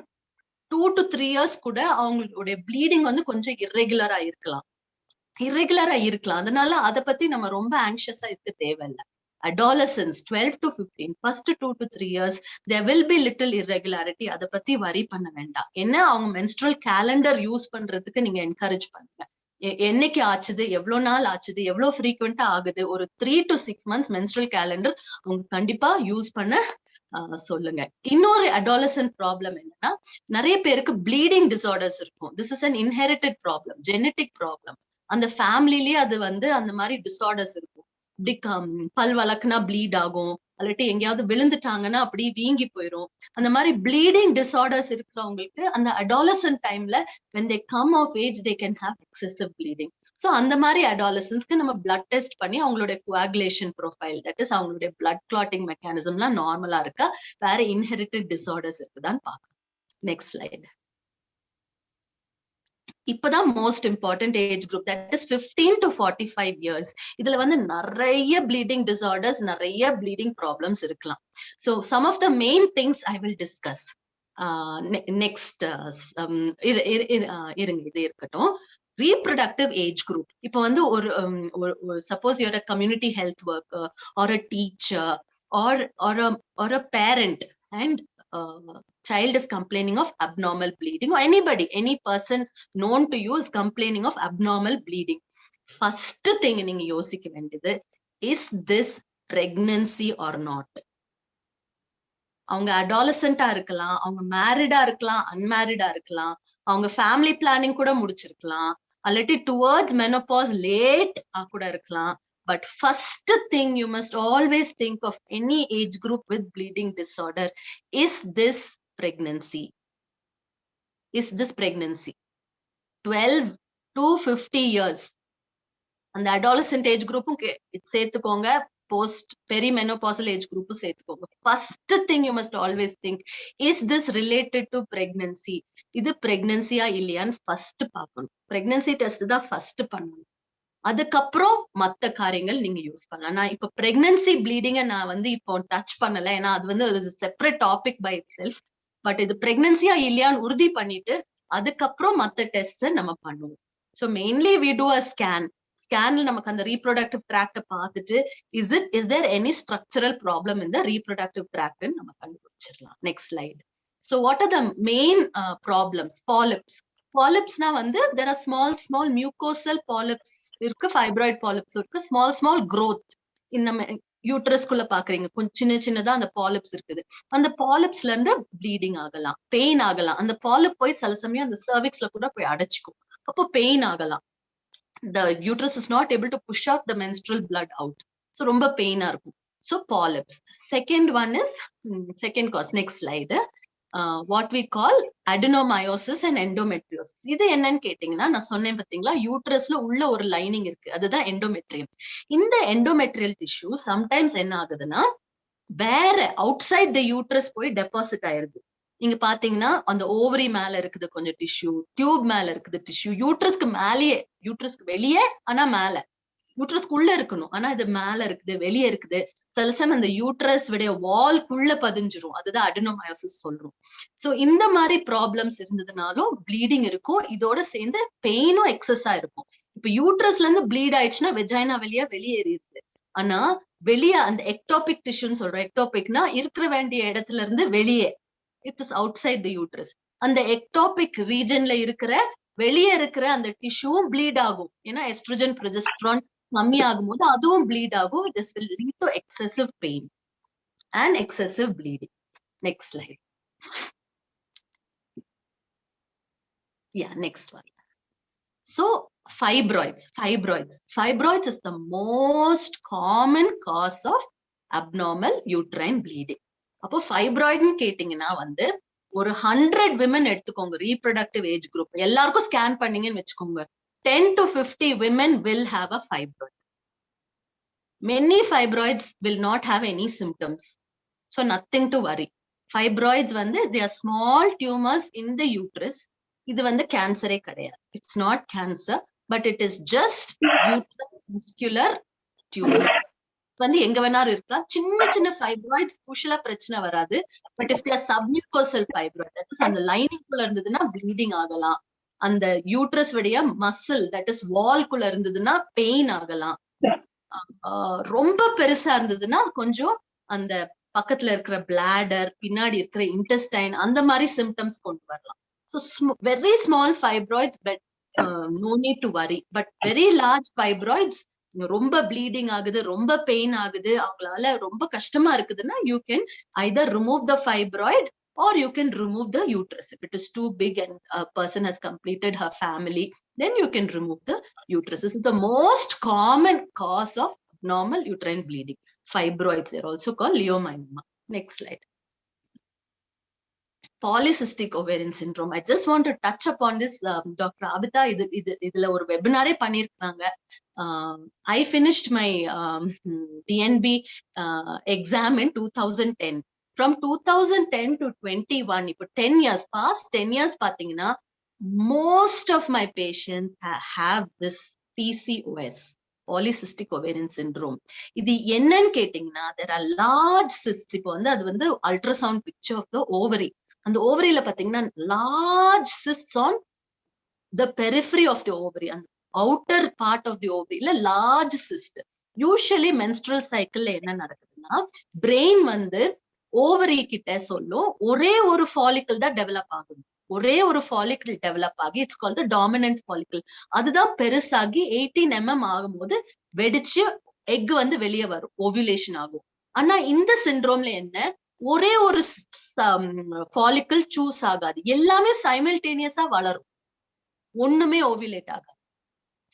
2 to 3 years கூட அவங்களுடைய ப்ளீடிங் வந்து கொஞ்சம் irregular-ஆ இருக்கலாம். அதனால அத பத்தி நம்ம ரொம்ப ஆங்ஷியஸா இருக்க தேவையில்லை. Adolescents 12 to 15, first 2 to 3 years there will be little irregularity. அத பத்தி வரி பண்ண வேண்டாம். என்ன அவங்க menstrual calendar யூஸ் பண்றதுக்கு நீங்க என்கரேஜ் பண்ணுங்க. என்னைக்கு ஆச்சுது, எவ்வளவு நாள் ஆச்சுது, எவ்வளவு ஃப்ரீக்வெண்டா ஆகுது, ஒரு 3 to 6 months menstrual calendar அவங்க கண்டிப்பா யூஸ் பண்ண சொல்லுங்க. இன்னொரு adolescent ப்ராப்ளம் என்னன்னா, நிறைய பேருக்கு ப்ளீடிங் டிசார்டர்ஸ் இருக்கும். This is an inherited problem, genetic problem. அந்த ஃபேமிலிலேயே அது வந்து அந்த மாதிரி டிசார்டர்ஸ் இருக்கும். இப்படி பல் வளக்குனா ப்ளீட் ஆகும், அல்லாட்டி எங்கேயாவது விழுந்துட்டாங்கன்னா அப்படி வீங்கி போயிடும். அந்த மாதிரி ப்ளீடிங் டிசார்டர்ஸ் இருக்கிறவங்களுக்கு அந்த adolescent டைம்ல when they come of age they can have excessive bleeding. So அந்த மாதிரி adolescents-க்கு நம்ம blood test பண்ணி அவங்களுடைய coagulation profile, that is அவங்களுடைய blood clotting mechanism-லாம் நார்மலா இருக்கா, வேற inherited disorders இருக்குதான்னு பார்க்கலாம். Next slide. இப்பதான் most important age group, that is 15 to 45 years. இதுல வந்து நிறைய ப்ளீடிங் டிசார்டர்ஸ், நிறைய ப்ளீடிங் ப்ராப்ளம்ஸ் இருக்கலாம். So some of the main things I will discuss next. இருங்க, இது இருக்கட்டும். reproductive age group. இப்போ வந்து ஒரு suppose you're a community health worker or a teacher or a parent and child is complaining of abnormal bleeding, or any person known to you is complaining of abnormal bleeding. First thing நீங்க யோசிக்க வேண்டியது, is this pregnancy or not? அவங்க adolescent-ஆ இருக்கலாம், அவங்க மேரிடா இருக்கலாம், அன்மேரிடா இருக்கலாம், அவங்க family planning கூட முடிச்சிருக்கலாம், அல்லாட்டி டுவர்ட்ஸ் மெனோபாஸ் லேட் கூட இருக்கலாம். But first thing you must always think of any age group with bleeding disorder, is this pregnancy? 12 to 50 years. அந்த adolescent age group சேர்த்துக்கோங்க, post perimenopausal age group சேர்த்துக்கோங்க. First thing you must always think, is this related to pregnancy? இது பிரெக்னன்சியா இல்லையான்னு first பார்க்கணும். Pregnancy test தான் first பண்ணணும். அதுக்கப்புறம் மத்த காரியங்கள் நீங்க யூஸ் பண்ணலாம். நான் இப்ப பிரெக்னன்சி ப்ளீடிங்க நான் வந்து இப்போ டச் பண்ணல, ஏன்னா அது வந்து ஒரு separate topic by itself. But இது பிரெக்னன்சியா இல்லையான்னு உறுதி பண்ணிட்டு அதுக்கப்புறம் மத்த டெஸ்ட் நம்ம பண்ணுவோம். So mainly we do a scan. ஸ்கேன்ல நமக்கு அந்த ரீப்ரொடக்டிவ் ட்ராக்ட பார்த்துட்டு is there any structural problem இந்த ரீப்ரொடக்டிவ் ட்ராக்ட் நம்ம கண்டுபிடிச்சிடலாம். Next slide. So what are the main problems? Polyps. பாலிப்ஸ்னா வந்து there are small mucosal polyps இருக்கு, fibroid polyps இருக்கு, small growth. இந்த யூட்ரஸ்குள்ள பாக்குறீங்க கொஞ்சம் சின்னதா அந்த பாலிப்ஸ் இருக்குது. அந்த பாலிப்ஸ்ல இருந்து ப்ளீடிங் ஆகலாம், பெயின் ஆகலாம். அந்த பாலிப் போய் சில சமயம் அந்த சர்விக்ஸ்ல கூட போய் அடைச்சிக்கும், அப்போ பெயின் ஆகலாம். The uterus is not able to push out the menstrual blood out. So ரொம்ப பெயினா இருக்கும். So polyps. Second one is second cause. Next slide. What we call adenomyosis and endometriosis. இது என்னன்னு கேட்டீங்கன்னா, நான் சொன்னேன் பாத்தீங்களா, யூட்ரஸ்ல உள்ள ஒரு லைனிங் இருக்கு, அதுதான் எண்டோமெட்ரியம். இந்த எண்டோமெட்ரியல் டிஷ்யூ சம்டைம்ஸ் என்ன ஆகுதுன்னா வேற அவுட் சைட் த யூட்ரஸ் போய் டெபாசிட் ஆயிருது. நீங்க பாத்தீங்கன்னா அந்த ஓவரி மேல இருக்குது கொஞ்சம் டிஷ்யூ, டியூப் மேல இருக்குது டிஷ்யூ, யூட்ரஸ்க்கு மேலேயே, யூட்ரஸ்க்கு வெளியே ஆனா மேல, யூட்ரஸ்க்கு உள்ள இருக்கணும் ஆனா இது மேல இருக்குது வெளியே இருக்குது. சில சமயம் அந்த யூட்ரஸ் விட வால்குள்ள பதிஞ்சிரும், அதுதான் அடெனோமயோசிஸ் சொல்றோம். சோ இந்த மாதிரி ப்ராப்ளம்ஸ் இருந்ததுனாலும் ப்ளீடிங் இருக்கும், இதோட சேர்ந்து பெயினும் எக்ஸஸா இருக்கும். இப்ப யூட்ரஸ்ல இருந்து ப்ளீட் ஆயிடுச்சுன்னா வெஜைனா வழியா வெளியேறிடுது. ஆனா வெளியே அந்த எக்டோபிக் டிஷ்யூன்னு சொல்றோம். எக்டோபிக்னா இருக்கிற வேண்டிய இடத்துல இருந்து வெளியே, it is outside the uterus. அந்த எக்டோபிக் ரீஜன்ல இருக்கிற வெளியே இருக்கிற அந்த டிஷ்யூவும் ப்ளீட் ஆகும். ஏன்னா எஸ்ட்ரோஜன் ப்ரொஜெஸ்ட்ரான் கம்மி ஆகும்போது அதுவும் ப்ளீட் ஆகும். This will lead to excessive pain and excessive bleeding. Next slide. Yeah, next one. So fibroids is the most common cause of abnormal uterine bleeding. அப்போ ஃபைப்ராய்ட்னு கேட்டீங்கன்னா வந்து ஒரு 100 women எடுத்துக்கோங்க, ரீப்ரொடக்டிவ் ஏஜ் குரூப், எல்லாருக்கும் ஸ்கேன் பண்ணீங்கன்னு வச்சுக்கோங்க, 10 to 50 women will have a fibroid. Many fibroids will not have any symptoms, so nothing to worry. Fibroids வந்து they are small tumors in the uterus. இது வந்து கேன்சரே கிடையாது. It's not cancer, but it is just uterine muscular tumor. வந்து எங்க வேணாலும் இருக்கலாம். சின்ன fibroids யூஷுவலா பிரச்சனை வராது. But if there submucosal fibroid, that is அந்த லைனிங் குள்ள இருந்ததுன்னா ப்ளீடிங் ஆகலாம். அந்த யூட்ரஸ் வழியா மசில், தட் இஸ் வால் குள்ள இருந்ததுன்னா பெயின் ஆகலாம். ரொம்ப பெருசா இருந்ததுன்னா கொஞ்சம் அந்த பக்கத்துல இருக்கிற பிளாடர், பின்னாடி இருக்கிற இன்டெஸ்டைன், அந்த மாதிரி சிம்டம்ஸ் கொண்டு வரலாம். So very small fibroids, but no need to worry. But very large fibroids ரொம்ப ப்ளீடிங் ஆகுது, ரொம்ப பெயின் ஆகுது, அவங்களால ரொம்ப கஷ்டமா இருக்குதுன்னா you can either remove the fibroid or you can remove the uterus. If it is too big and a person has completed her family, then you can remove the uterus. This is the most common cause of abnormal uterine bleeding. Fibroids, they're also called leiomyoma. Next slide. Polycystic ovarian syndrome. I just want to touch upon this. Dr. Abita, இதுல ஒரு வெபினாரே பண்ணிருக்காங்க. I finished my DNB exam in 2010. From 2010 to 21, இப்போ 10 years, past 10 years பாத்தீங்கன்னா most of my patients have this PCOS, Polycystic ovarian syndrome. இது என்னன்னு கேட்டீங்கன்னா, there are large cysts. இப்போ வந்து அது வந்து ultrasound picture of the ovary. அந்த ஓவரியில பாத்தீங்கன்னா large cysts on the periphery of the ovary, அந்த outer part of the ovary ல large cyst. Usually menstrual cycle என்ன நடக்குதுன்னா, brain வந்து ஓவரி கிட்ட சொல்லும் ஒரே ஒரு ஃபாலிக்கல் தான் டெவலப் ஆகும். ஒரே ஒரு ஃபாலிக்கல் டெவலப் ஆகி, it's called the dominant follicle. அதுதான் பெருசாகி 18 mm ஆகும்போது வெடிச்சு எக் வந்து வெளியே வரும், ஓவியுலேஷன் ஆகும். ஆனா இந்த சிண்ட்ரோம்ல என்ன, ஒரே ஒரு ஃபாலிக்கல் சூஸ் ஆகாது, எல்லாமே சைமல்டேனியஸா வளரும், ஒண்ணுமே ஓவியுலேட் ஆகாது.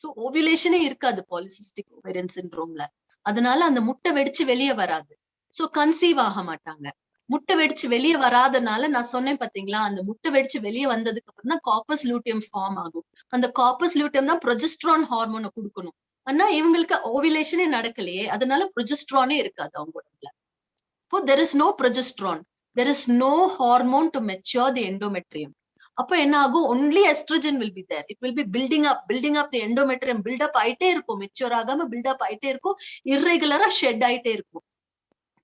சோ ஓவியுலேஷனே இருக்காது பாலிசிஸ்டிக் ஓவேரியன் சிண்ட்ரோம்ல. அதனால அந்த முட்டை வெடிச்சு வெளியே வராது. சோ கன்சீவ் ஆக மாட்டாங்க. முட்டை வெடிச்சு வெளியே வராதனால நான் சொன்னேன் பாத்தீங்களா, அந்த முட்டை வெடிச்சு வெளியே வந்ததுக்கு அப்புறம் தான் கார்பஸ் லூட்டியம் ஃபார்ம் ஆகும். அந்த கார்பஸ் லூட்டியம் தான் ப்ரொஜெஸ்ட்ரான் ஹார்மோனை கொடுக்கணும். ஆனா இவங்களுக்கு ஓவிலேஷனே நடக்கலையே, அதனால ப்ரொஜெஸ்ட்ரானே இருக்காது அவங்க உடம்புல. So there is no progesterone, there is no hormone to mature the endometrium. அப்ப என்ன ஆகும்? only estrogen will be there. It will be building up the endometrium. build up ஆயிட்டே இருக்கும், மெச்சூர் ஆகாம build up ஆயிட்டே இருக்கும், irregular ஷெட் ஆயிட்டே இருக்கும்.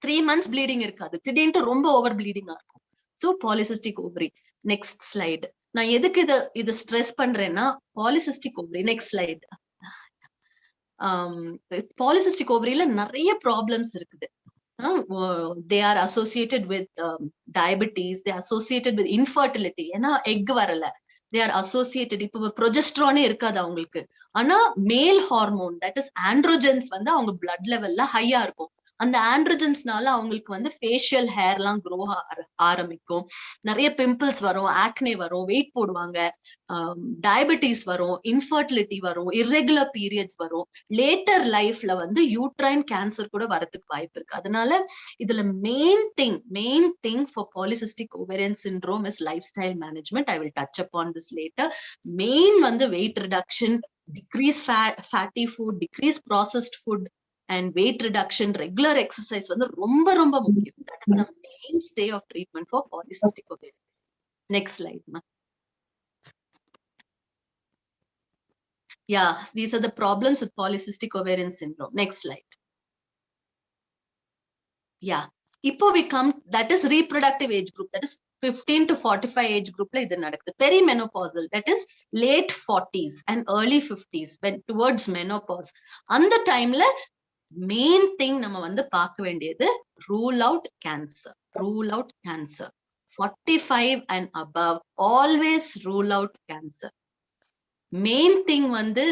3 months bleeding இருக்காது, திடீர்னு ரொம்ப ஓவர் ப்ளீடிங்கா இருக்கும். So polycystic ovary. next slide. நான் எதுக்கு இத ஸ்ட்ரெஸ் பண்றேன்னா, polycystic ovary. next slide. polycystic ovary ல நிறைய ப்ராப்ளம்ஸ் இருக்குது. They are associated with diabetes, they are associated with infertility. ஏன்னா எக் வரல, they are associated. இப்போ ப்ரொஜெஸ்ட்ரானே இருக்காது அவங்களுக்கு, ஆனா மேல் ஹார்மோன் தட் இஸ் ஆண்ட்ரோஜன்ஸ் வந்து அவங்க பிளட் லெவல்ல ஹையா இருக்கும். அந்த ஆண்ட்ரோஜன்ஸ்னால அவங்களுக்கு வந்து ஃபேஷியல் ஹேர்லாம் க்ரோ ஆரம்பிக்கும், நிறைய பிம்பிள்ஸ் வரும், ஆக்னே வரும், வெயிட் போடுவாங்க, டயபெட்டிஸ் வரும், இன்ஃபர்டிலிட்டி வரும், இர்ரெகுலர் பீரியட்ஸ் வரும், லேட்டர் லைஃப்ல வந்து யூட்ரைன் கேன்சர் கூட வரதுக்கு வாய்ப்பு இருக்கு. அதனால இதுல main thing for polycystic ovarian syndrome is lifestyle management. I will touch upon this later. Main வந்து weight reduction, decrease fatty food, decrease processed food and weight reduction, regular exercise வந்து ரொம்ப ரொம்ப முக்கியம். That is the mainstay of treatment for polycystic ovarian. Next slide, ma. Yeah, these are the problems with polycystic ovarian syndrome. Next slide. Yeah, இப்போ we come, that is reproductive age group, that is 15 to 45 age groupல இது நடக்குது. Perimenopausal, that is late 40s and early 50s, when towards menopause. அந்த டைம்ல main thing நம்ம வந்து பார்க்க வேண்டியது rule out cancer. 45 and above always rule out cancer. Main thing வந்து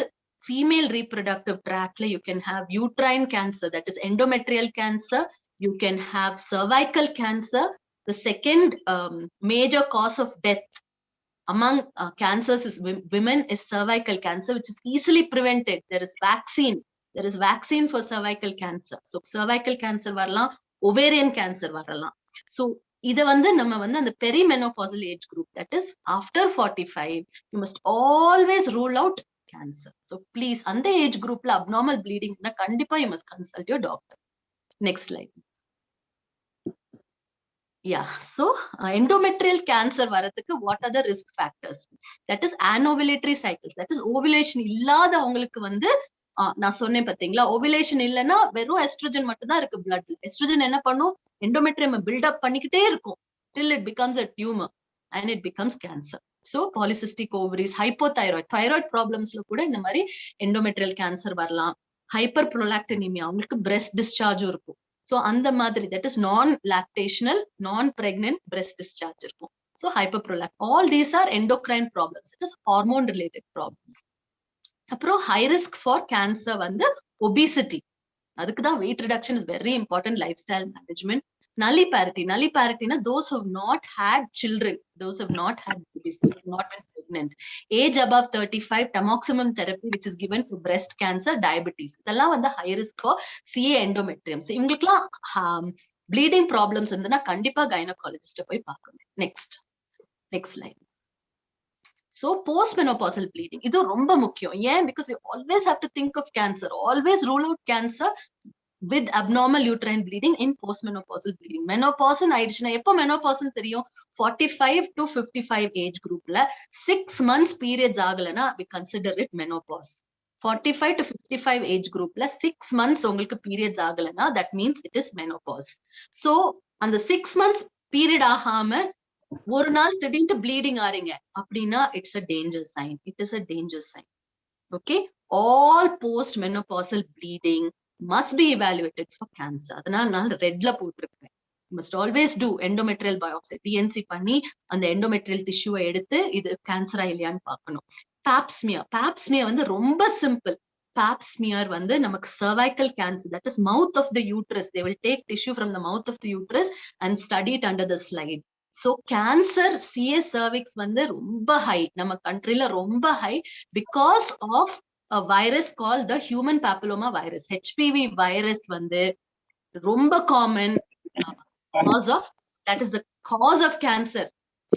female reproductive tractல you can have uterine cancer, that is endometrial cancer, you can have cervical cancer. The second major cause of death among cancers is women is cervical cancer, which is easily prevented. There is vaccine for cervical cancer. So cervical cancer வரலாம், ovarian cancer வரலாம். So இத வந்து நம்ம வந்து அந்த perimenopausal age group, that is after 45, you must always rule out cancer. So please, அந்த age groupல abnormal bleeding இருந்தா கண்டிப்பா you must consult your doctor. Next slide. Yeah, so endometrial cancer வரதுக்கு what are the risk factors? That is anovulatory cycles, that is ovulation இல்லாத அவங்களுக்கு வந்து நான் சொன்னேன் பாத்தீங்களா, ஓவிலேஷன் இல்லைன்னா வெறும் எஸ்ட்ரோஜன் மட்டும் தான் இருக்கு பிளட்ல. எஸ்ட்ரோஜன் என்ன பண்ணும்? எண்டோமெட்ரியம் பில்ட் அப் பண்ணிக்கிட்டே இருக்கும் till it becomes a tumor and it becomes cancer. So polycystic ovaries, hypothyroid, thyroid problemsல கூட இந்த மாதிரி endometrial cancer வரலாம். hyperprolactinemia, அவங்களுக்கு breast discharge இருக்கும். So அந்த மாதிரி, that is non-lactational, non-pregnant breast discharge இருக்கும். So hyperprolactin, all these are endocrine problems, it is hormone related problems. அப்புறம் ஹை ரிஸ்க் ஃபார் கேன்சர் வந்து ஒபிசிட்டி. அதுக்குதான் wait reduction is very important life style management. Nulliparity, those who have not had children, those who have not had babies, those who have not been pregnant, age above 35, tamoxifen therapy which is given for breast cancer, diabetes, இதெல்லாம் வந்து high risk for CA endometrium. So இவங்களுக்குலாம் bleeding problems இருந்ததுன்னா கண்டிப்பா gynecologist போய் பார்க்கணும். Next slide. So postmenopausal bleeding, இது ரொம்ப முக்கியம். ஏன்? Because we always have to think of cancer, always rule out cancer with abnormal uterine bleeding in postmenopausal bleeding. menopause ஆயிடுச்சுன்னா, எப்போ menopause தெரியும்? 45 to 55 age groupல 6 months periods ஆகலனா we consider it menopause. 45 to 55 age groupல 6 months உங்களுக்கு periods ஆகலனா that means it is menopause. So அந்த 6 months period ஆகாம ஒரு நாள் திடீர்னு bleeding ஆறீங்க அப்படின்னா it's a danger sign. It is a danger sign. Okay, all postmenopausal bleeding must be evaluated for cancer. அதனால நான் ரெட்ல போட்டிருக்கேன். You must always do endometrial biopsy, TNC பண்ணி அந்த endometrial tissue எடுத்து இது கேன்சரா இல்லையான்னு பார்க்கணும். pap smear வந்து ரொம்ப சிம்பிள். pap smear வந்து நமக்கு cervical cancer, that is mouth of the uterus, they will take tissue from the mouth of the uterus and study it under the slide. So cancer CA cervix வந்து ரொம்ப high, நம்ம கண்ட்ரில ரொம்ப high because of a virus called the human papilloma virus. HPV virus வந்து ரொம்ப common cause of, that is the cause of cancer,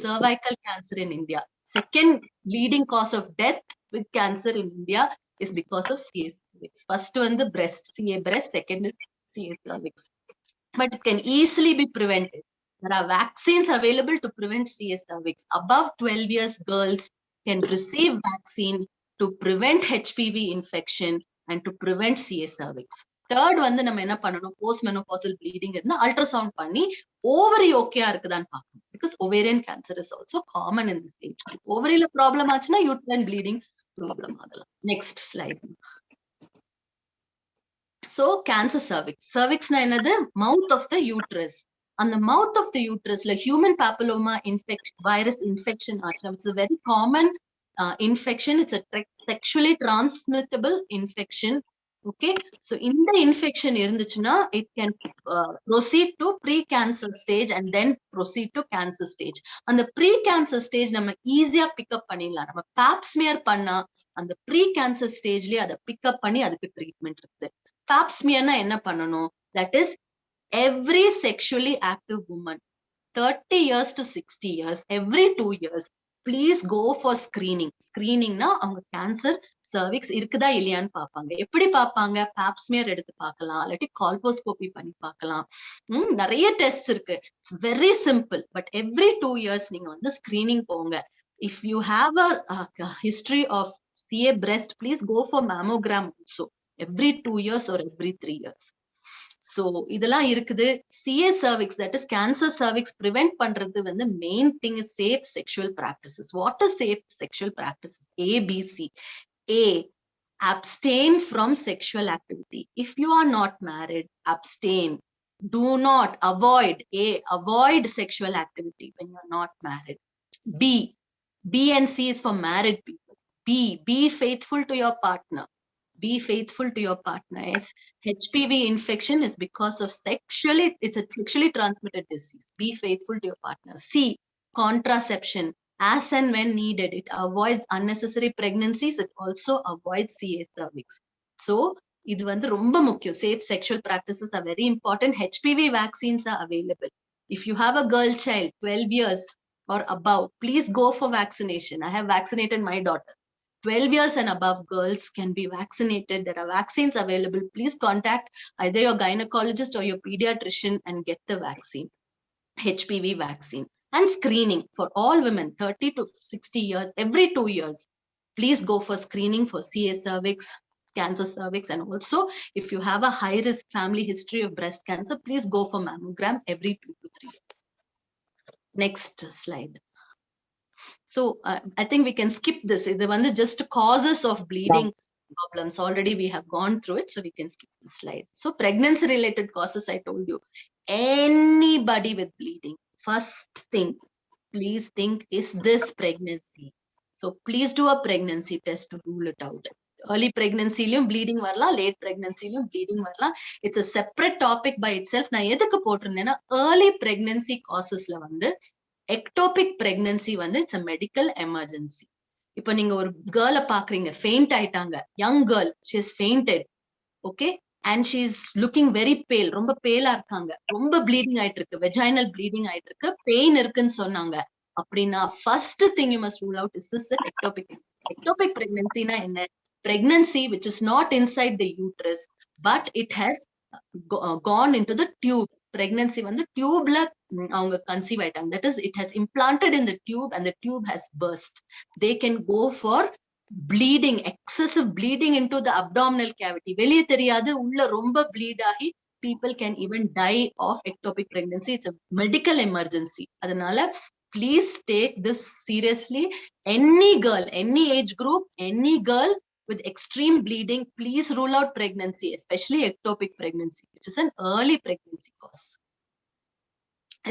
cervical cancer in India. Second leading cause of death with cancer in India is because of CA cervix. First one the breast, CA breast, second is CA cervix. But it can easily be prevented. There are vaccines available to prevent CA cervix. Above 12 years girls can receive vaccine to prevent HPV infection and to prevent CA cervix. Third வந்து நம்ம என்ன பண்ணணும், post menopausal bleeding இருந்தா ultrasound பண்ணி ovary okay இருக்குதான்னு பார்க்கணும். Because ovarian cancer is also common in this age group. Ovary ல problem ஆச்சுன்னா uterine bleeding problem ஆகலாம். Next slide. So cancer cervix. Cervix na enadhu? Mouth of the uterus. On the mouth of the uterus, like human papilloma virus infection, which is a very common infection. It's a sexually transmittable infection. Okay, so in the infection irunduchuna, it can proceed to pre-cancer stage and then proceed to cancer stage. On the pre-cancer stage, nama easy pick up pannila. Nama pap smear panna, on the pre-cancer stage le ada pick up panni adukku treatment irukku. Pap smear na enna pannanum? That is, every sexually active woman, 30 years to 60 years, every 2 years, please go for screening. Screening na avanga cancer cervix இருக்குதா இல்லையான்னு பாப்பாங்க. எப்படி பாப்பாங்க? pap smear எடுத்து பார்க்கலாம், இல்லாட்டி colposcopy பண்ணி பார்க்கலாம். நிறைய டெஸ்ட் இருக்கு. It's very simple, but every 2 years நீங்க வந்து screening போங்க. If you have a history of CA breast, please go for mammogram also. Every 2 years or every 3 years. So இதெல்லாம் இருக்குது. CA cervix, that is cancer cervix, prevent பண்றது வந்து main thing is safe sexual practices. What is safe sexual practices? ABC. A, abstain from sexual activity. If you are not married, abstain. Do not, avoid. A, avoid sexual activity when you are not married. B and C is for married people. Be faithful to your partner. Be faithful to your partner. Yes, HPV infection is because of it's a sexually transmitted disease. Be faithful to your partner. C, contraception. As and when needed. It avoids unnecessary pregnancies. It also avoids CA cervix. So, இது வந்து ரொம்ப முக்கியம். Safe sexual practices are very important. HPV vaccines are available. If you have a girl child, 12 years or above, please go for vaccination. I have vaccinated my daughter. 12 years and above girls can be vaccinated. There are vaccines available. Please contact either your gynecologist or your pediatrician and get the vaccine. HPV vaccine. And screening for all women, 30 to 60 years, every 2 years. Please go for screening for CA cervix, cancer cervix, and also if you have a high risk family history of breast cancer, please go for mammogram every 2 to 3 years. Next slide. So I think we can skip this. This one is just causes of bleeding problems. Already we have gone through it, so we can skip this slide. So pregnancy related causes, I told you. Anybody with bleeding, first thing, please think, is this pregnancy? So please do a pregnancy test to rule it out. Early pregnancy bleeding varla, late pregnancy bleeding varla. It's a separate topic by itself. Na edukku potrundena early pregnancy causes la vandu ectopic pregnancy vandu it's a medical emergency. Ipo neenga or girl paakreenga, faint aitanga, young girl, she has fainted, okay, and she is looking very pale, romba pale ah irukanga, romba bleeding aayittu irukku, vaginal bleeding aayittu irukku, pain irukku sonnanga அப்படினா first thing you must rule out is this ectopic pregnancy na enna? Pregnancy which is not inside the uterus but it has gone into the tube. Pregnancy வந்து டியூப்ல அவங்க conceive ஆயிட்டாங்க. That is, it has implanted in the tube and the tube has burst. They can go for bleeding, excessive bleeding into the abdominal cavity. வெளிய தெரியாது, உள்ள ரொம்ப bleed ஆகி people can even die of ectopic pregnancy. It's a medical emergency. அதனால please take this seriously. Any girl, any age group, any girl with extreme bleeding, please rule out pregnancy, especially ectopic pregnancy, which is an early pregnancy cause.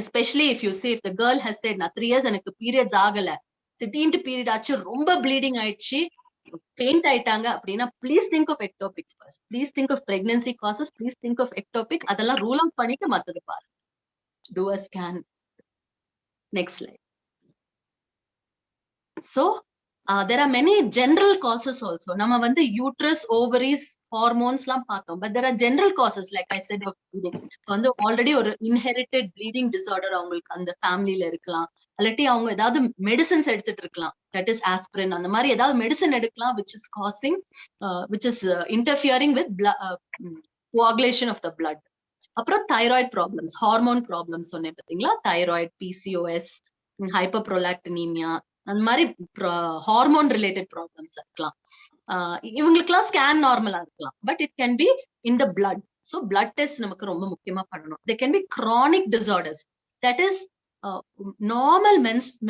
Especially if you say, if the girl has said, na 3 years எனக்கு periods ஆகல, திடீர்னு period ஆச்சு, ரொம்ப bleeding ஆயிடுச்சு, faint ஆயிட்டாங்க அப்படின்னா, please think of ectopic first. Please think of pregnancy causes. Please think of ectopic. அதெல்லாம் rule out பண்ணிட்டு மத்தது பாருங்க. Do a scan. Next slide. So, there are many general causes also. நம்ம வந்து uterus, ovaries, hormones லாம் பார்த்தோம். But there are general causes, like I said, of bleeding. வந்து already ஒரு inherited bleeding disorder அவங்களுக்கு அந்த ஃபேமிலில இருக்கலாம். அல்லாட்டி அவங்க ஏதாவது மெடிசன்ஸ் எடுத்துட்டு இருக்கலாம். that is aspirin அந்த மாதிரி ஏதாவது மெடிசன் எடுக்கலாம் which is causing which is interfering with coagulation of the blood. அப்புறம் தைராய்டு ப்ராப்ளம்ஸ், ஹார்மோன் ப்ராப்ளம்ஸ் சொன்னேன் பார்த்தீங்களா, தைராய்டு, PCOS, ஹைப்பர்ப்ரோலாக்டினிமியா, அந்த மாதிரி ஹார்மோன் ரிலேட்டட் ப்ராப்ளம்ஸ் இருக்கலாம். இவங்களுக்குலாம் ஸ்கேன் நார்மலா இருக்கலாம், but it can be in the blood. So blood test நமக்கு ரொம்ப முக்கியமா பண்ணணும். They can be chronic disorders, that is normal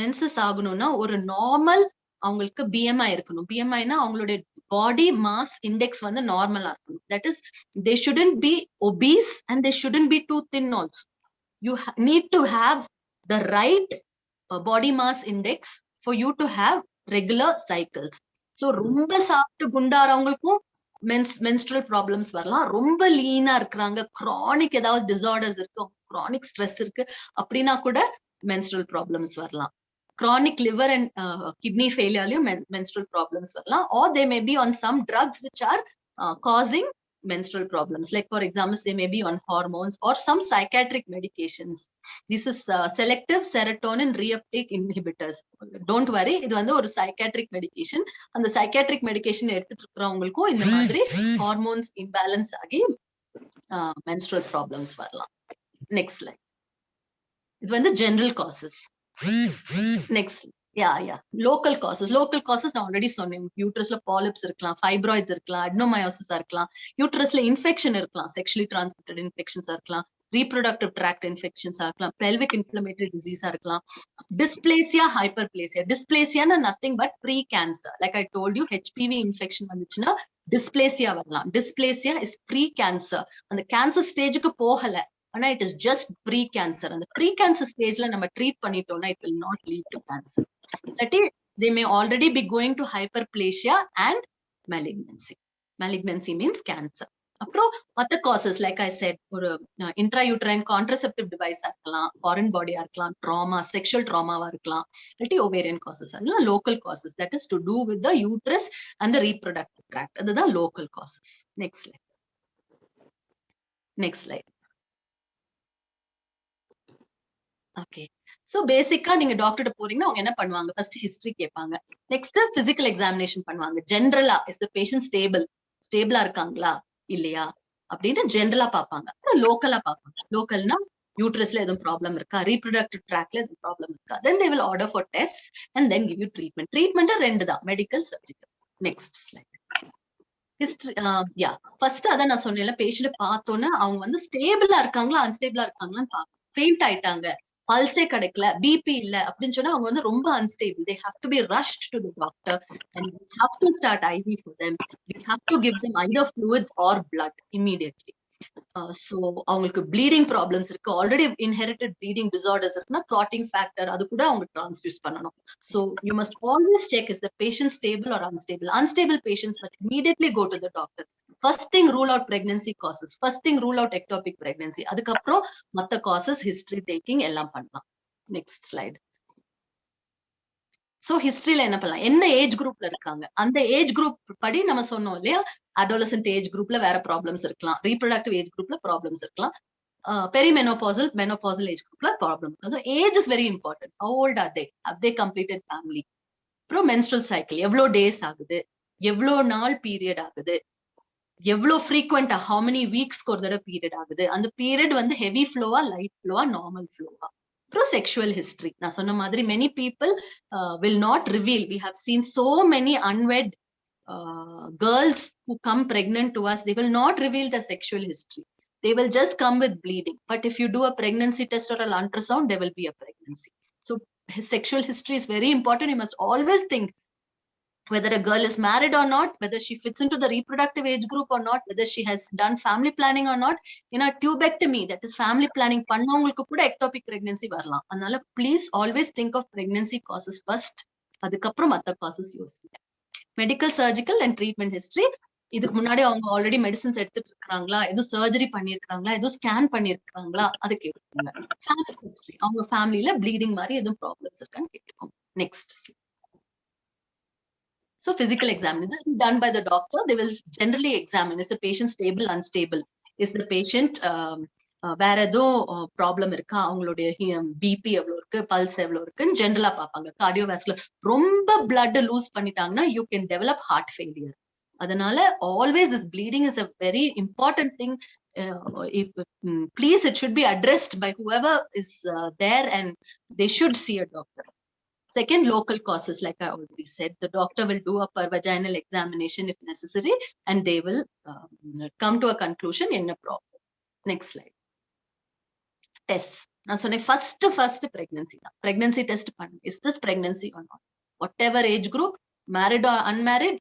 menses ஆகணும்னா ஒரு நார்மல் அவங்களுக்கு BMI இருக்கணும். BMIனா அவங்களுடைய பாடி மாஸ் இண்டெக்ஸ் வந்து நார்மலா இருக்கணும். That is they shouldn't be obese and they shouldn't be too thin also. You need to have the right body mass index for you to have regular cycles. So ரொம்ப சாப்பிட்டு குண்டாறவங்களுக்கும் menstrual problems வரலாம். ரொம்ப லீனா இருக்கிறாங்க, chronic ஏதாவது disorders இருக்கு, chronic stress இருக்கு அப்படின்னா கூட menstrual problems வரலாம். Chronic liver and kidney failure menstrual problems varla, or they may be on some drugs which are causing menstrual problems, like for example they may be on hormones or some psychiatric medications. This is selective serotonin reuptake inhibitors. Don't worry, இது வந்து ஒரு psychiatric medication. அந்த psychiatric medication எடுத்துட்டு இருக்கறவங்களுக்கும் இந்த மாதிரி hormones imbalance ஆகி menstrual problems வரலாம். Next slide. இது வந்து general causes. Next, local causes. Local causes நான் already சொன்னேன். யூட்ரஸ்ல பாலிப்ஸ் இருக்கலாம், ஃபைப்ராய்ட்ஸ் இருக்கலாம், அட்னோமயோசிஸ் இருக்கலாம், யூட்ரஸ்ல இன்ஃபெக்ஷன் இருக்கலாம், செக்ஷுவலி டிரான்ஸ்மிட்டட் இன்ஃபெக்ஷன்ஸ் இருக்கலாம், reproductive tract infections இருக்கலாம், pelvic inflammatory disease இருக்கலாம், dysplasia, hyperplasia. Dysplasia na nothing but pre-cancer. Like I told you, HPV infection வந்துச்சுன்னா dysplasia வரலாம். Dysplasia is pre-cancer. அந்த cancer stage-க்கு போகல, ஆனா it is just pre-cancer. அந்த pre-cancer stage-ல நம்ம ட்ரீட் பண்ணிட்டோம்னா it will not lead to cancer. That is, they may already be going to hyperplasia and malignancy. Malignancy means cancer. அப்புறம் மத்த causes, like I said, ஒரு intrauterine contraceptive device இருக்கலாம், foreign body இருக்கலாம், trauma, sexual trauma இருக்கலாம், இல்லாட்டி ovarian causes இருக்கலாம், local causes, that is to do with the uterus and the reproductive tract. அதுதான் local causes. Next slide. Next slide. Okay. So basically நீங்க டாக்டர்ட்ட போறீங்கன்னா அவங்க என்ன பண்ணுவாங்க, ஃபர்ஸ்ட் ஹிஸ்டரி கேட்பாங்க, நெக்ஸ்ட் பிசிக்கல் எக்ஸாமினேஷன் பண்ணுவாங்க. ஜெனரலா இஸ் தி பேஷண்ட் ஸ்டேபிளா இருக்காங்களா இல்லையா அப்படின்னு ஜெனரலா பார்ப்பாங்க. அப்புறம் லோக்கலா பார்ப்பாங்க. லோக்கல்னா யூட்ரஸ்ல எதுவும் ப்ராப்ளம் இருக்கா, ரீப்ரொடக்டிவ் ட்ராக்ல எதுவும் ப்ராப்ளம் இருக்கா, then they will order for tests and then give you treatment. Treatment ரெண்டு தான், medical, surgical. Next slide. History, first அதான் நான் சொன்னேன்ல, பேஷண்ட் பார்த்தோன்னா அவங்க வந்து ஸ்டேபிளா இருக்காங்களா அன்ஸ்டேபிளா இருக்காங்களான்னு பார்ப்பாங்க. ஃபெயிண்ட் ஆயிட்டாங்க, பல்ஸே கிடைக்கல, பிபி இல்ல அப்படின்னு சொன்னா அவங்க வந்து ரொம்ப unstable. They have to be rushed to the doctor and we have to start IV for them. We have to give them either fluids or blood immediately. So அவங்களுக்கு ப்ளீடிங் ப்ராப்ளம்ஸ் இருக்கு, already inherited bleeding disorders இருக்குன்னா clotting factor அது கூட அவங்க transfuse பண்ணணும். So you must always check, is the patient stable or unstable. Unstable patients must immediately go to the doctor. First thing, rule out pregnancy causes. First thing, rule out ectopic pregnancy. அதுக்கப்புறம் மத்த causes, history taking எல்லாம் பண்ணலாம். Next slide. So historyல என்ன பண்ணலாம், என்ன age குரூப்ல இருக்காங்க, அந்த ஏஜ் குரூப் படி நம்ம சொன்னோம் இல்லையா, அடோலசன்ட் ஏஜ் குரூப்ல வேற ப்ராப்ளம்ஸ் இருக்கலாம், ரீப்ரொடக்டிவ் ஏஜ் குரூப்ல ப்ராப்ளம்ஸ் இருக்கலாம், பெரிமெனோபாசல், மெனோபாசல் ஏஜ் குரூப்ல problem. Age is very important. How old are they? Have they completed family? அப்புறம் menstrual cycle எவ்வளவு டேஸ் ஆகுது, எவ்வளவு நாள் பீரியட் ஆகுது, எவ்வளவு ஃப்ரீக்வெண்டா, how many வீக்ஸ்க்கு ஒரு தடவை பீரியட் ஆகுது, அந்த பீரியட் வந்து ஹெவி ஃப்ளோவா, லைட் ஃப்ளோவா, நார்மல் ஃப்ளோவா. அப்புறம் செக்ஷுவல் ஹிஸ்டரி, நான் சொன்ன மாதிரி many people will not reveal. We have seen so many unwed girls who come pregnant to us. They will not reveal the sexual history. They will just come with bleeding. But if you do a pregnancy test or an ultrasound, there will be a pregnancy. So sexual history is very important. You must always think whether a girl is married or not, whether she fits into the reproductive age group or not, whether she has done family planning or not. In a tubectomy, that is family planning பண்ணவங்களுக்கு கூட ectopic pregnancy வரலாம். அதனால please always think of pregnancy causes first. அதுக்கப்புறம் மத்த causes யோசிங்க. Medical, surgical and treatment history. இதுக்கு முன்னாடி அவங்க ஆல்ரெடி மெடிசன்ஸ் எடுத்துட்டு இருக்காங்களா, எதுவும் சர்ஜரி பண்ணிருக்காங்களா, எதுவும் ஸ்கேன் பண்ணிருக்காங்களா, அது கேட்டுக்கோங்க. ஃபேமிலி ஹிஸ்டரி, அவங்க ஃபேமிலியில ப்ளீடிங் மாதிரி எதுவும் ப்ராப்ளம்ஸ் இருக்கான்னு கேட்டுக்கோங்க. Next. So physical examination, this is done by the doctor. They will generally examine, is the patient stable, unstable? Is the patient வேற எதுவும் ப்ராப்ளம் இருக்கா, அவங்களுடைய பிபி எவ்வளவு இருக்கு, பல்ஸ் எவ்வளவு இருக்குன்னு ஜென்ரலா பார்ப்பாங்க. கார்டியோவாஸ்குலர் ரொம்ப பிளட் லூஸ் பண்ணிட்டாங்கன்னா you can develop heart failure. அதனால always this bleeding is a very important thing. If please it should be addressed by whoever is there, and they should see a doctor. Second, local causes, like I already said, the doctor will do a vaginal examination if necessary, and they will come to a conclusion in a problem. Next slide. Test. நான் சொன்னேன் first pregnancy தான். Pregnancy test பண்ணுங்க. Is this pregnancy or not? Whatever age group, married or unmarried,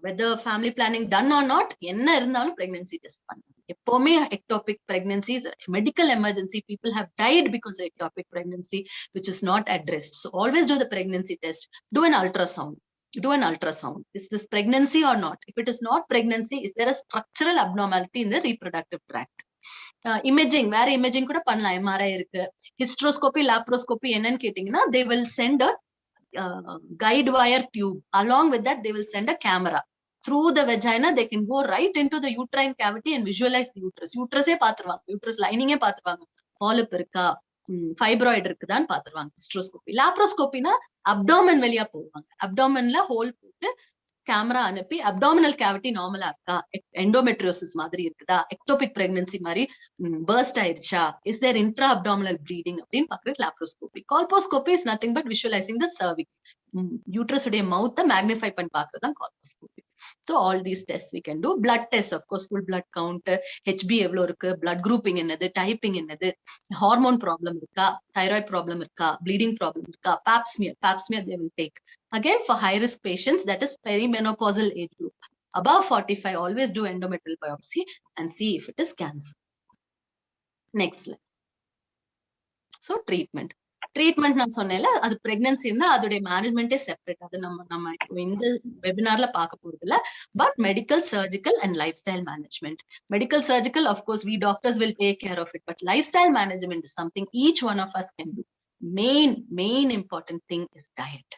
whether family planning done or not, என்ன இருந்தாலும் pregnancy test பண்ணுங்க. எப்பவுமே ectopic pregnancies, medical emergency, people have died because of ectopic pregnancy, which is not addressed. So always do the pregnancy test. Do an ultrasound. Do an ultrasound. Is this pregnancy or not? If it is not pregnancy, is there a structural abnormality in the reproductive tract? Imaging, வேற imaging கூட பண்ணலாம். MRI இருக்கு, hysteroscopy, laparoscopy. என்னன்னு கேட்டீங்கன்னா, they will send a guide wire tube. Along with that, they will send a camera through the vagina. They can go right into the uterine cavity and visualize the uterus. Uterus பாத்துருவாங்க, uterus lining பாத்துருவாங்க, polyp இருக்கா, fibroid இருக்குதான்னு பாத்துருவாங்க. hysteroscopy. laparoscopyனா abdomen வழியா போவாங்க. abdomenல whole போட்டு camera அனுப்பி abdominal cavity நார்மலா இருக்கா, endometriosis மாதிரி இருக்குதா, ectopic pregnancy மாதிரி burst ஆயிருச்சா, is there intra abdominal bleeding அப்படின்னு பாக்குறது laparoscopy. colposcopy is nothing but visualizing the cervix. uterus உடைய mouth magnify பண்ணி பாக்குறது தான் colposcopy. So all these tests we can do. Blood tests, of course, full blood count, Hb எவ்வளவு இருக்கு, blood grouping என்னது, typing என்னது, hormone problem இருக்கா, thyroid problem இருக்கா, bleeding problem இருக்கா, pap smear they will take. Again, for high risk patients, that is perimenopausal age group, above 45, always do endometrial biopsy and see if it is cancer. Next slide. So treatment நான் சொன்னேன்ல, அது pregnancy இருந்தா அதோட மேனேஜ்மெண்டே separate. அது நம்ம இந்த வெபினார்ல பார்க்க போறது இல்ல. But medical, surgical and lifestyle management. Medical, surgical, of course, we doctors will take care of it. But lifestyle management is something each one of us can do. Main important thing is diet.